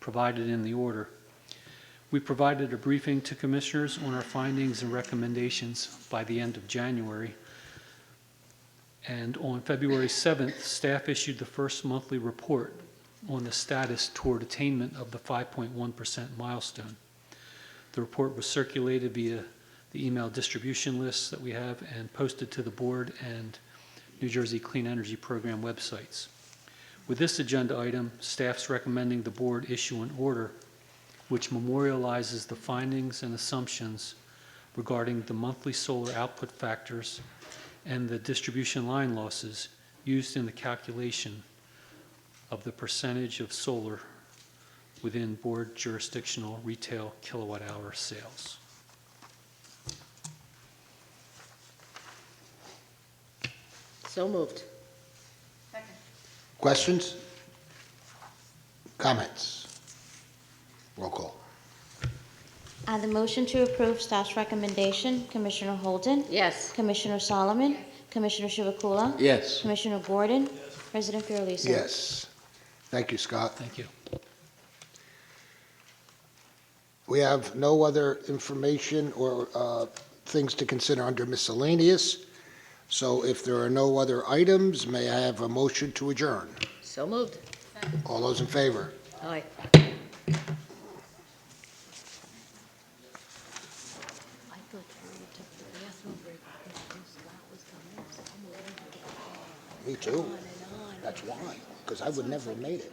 [SPEAKER 17] provided in the order. We provided a briefing to commissioners on our findings and recommendations by the end of January. And on February 7th, staff issued the first monthly report on the status toward attainment of the 5.1% milestone. The report was circulated via the email distribution lists that we have and posted to the board and New Jersey Clean Energy Program websites. With this agenda item, staff's recommending the board issue an order which memorializes the findings and assumptions regarding the monthly solar output factors and the distribution line losses used in the calculation of the percentage of solar within board jurisdictional retail kilowatt hour sales.
[SPEAKER 4] So moved.
[SPEAKER 1] Questions? Comments? Roll call.
[SPEAKER 2] On the motion to approve staff's recommendation, Commissioner Holden,
[SPEAKER 4] Yes.
[SPEAKER 2] Commissioner Solomon, Commissioner Chivukula,
[SPEAKER 5] Yes.
[SPEAKER 2] Commissioner Gordon, President Fiordaliso.
[SPEAKER 1] Yes. Thank you, Scott.
[SPEAKER 17] Thank you.
[SPEAKER 1] We have no other information or things to consider under miscellaneous. So if there are no other items, may I have a motion to adjourn?
[SPEAKER 4] So moved.
[SPEAKER 1] All those in favor?
[SPEAKER 4] Aye.
[SPEAKER 1] Me too. That's why, because I would never have made it.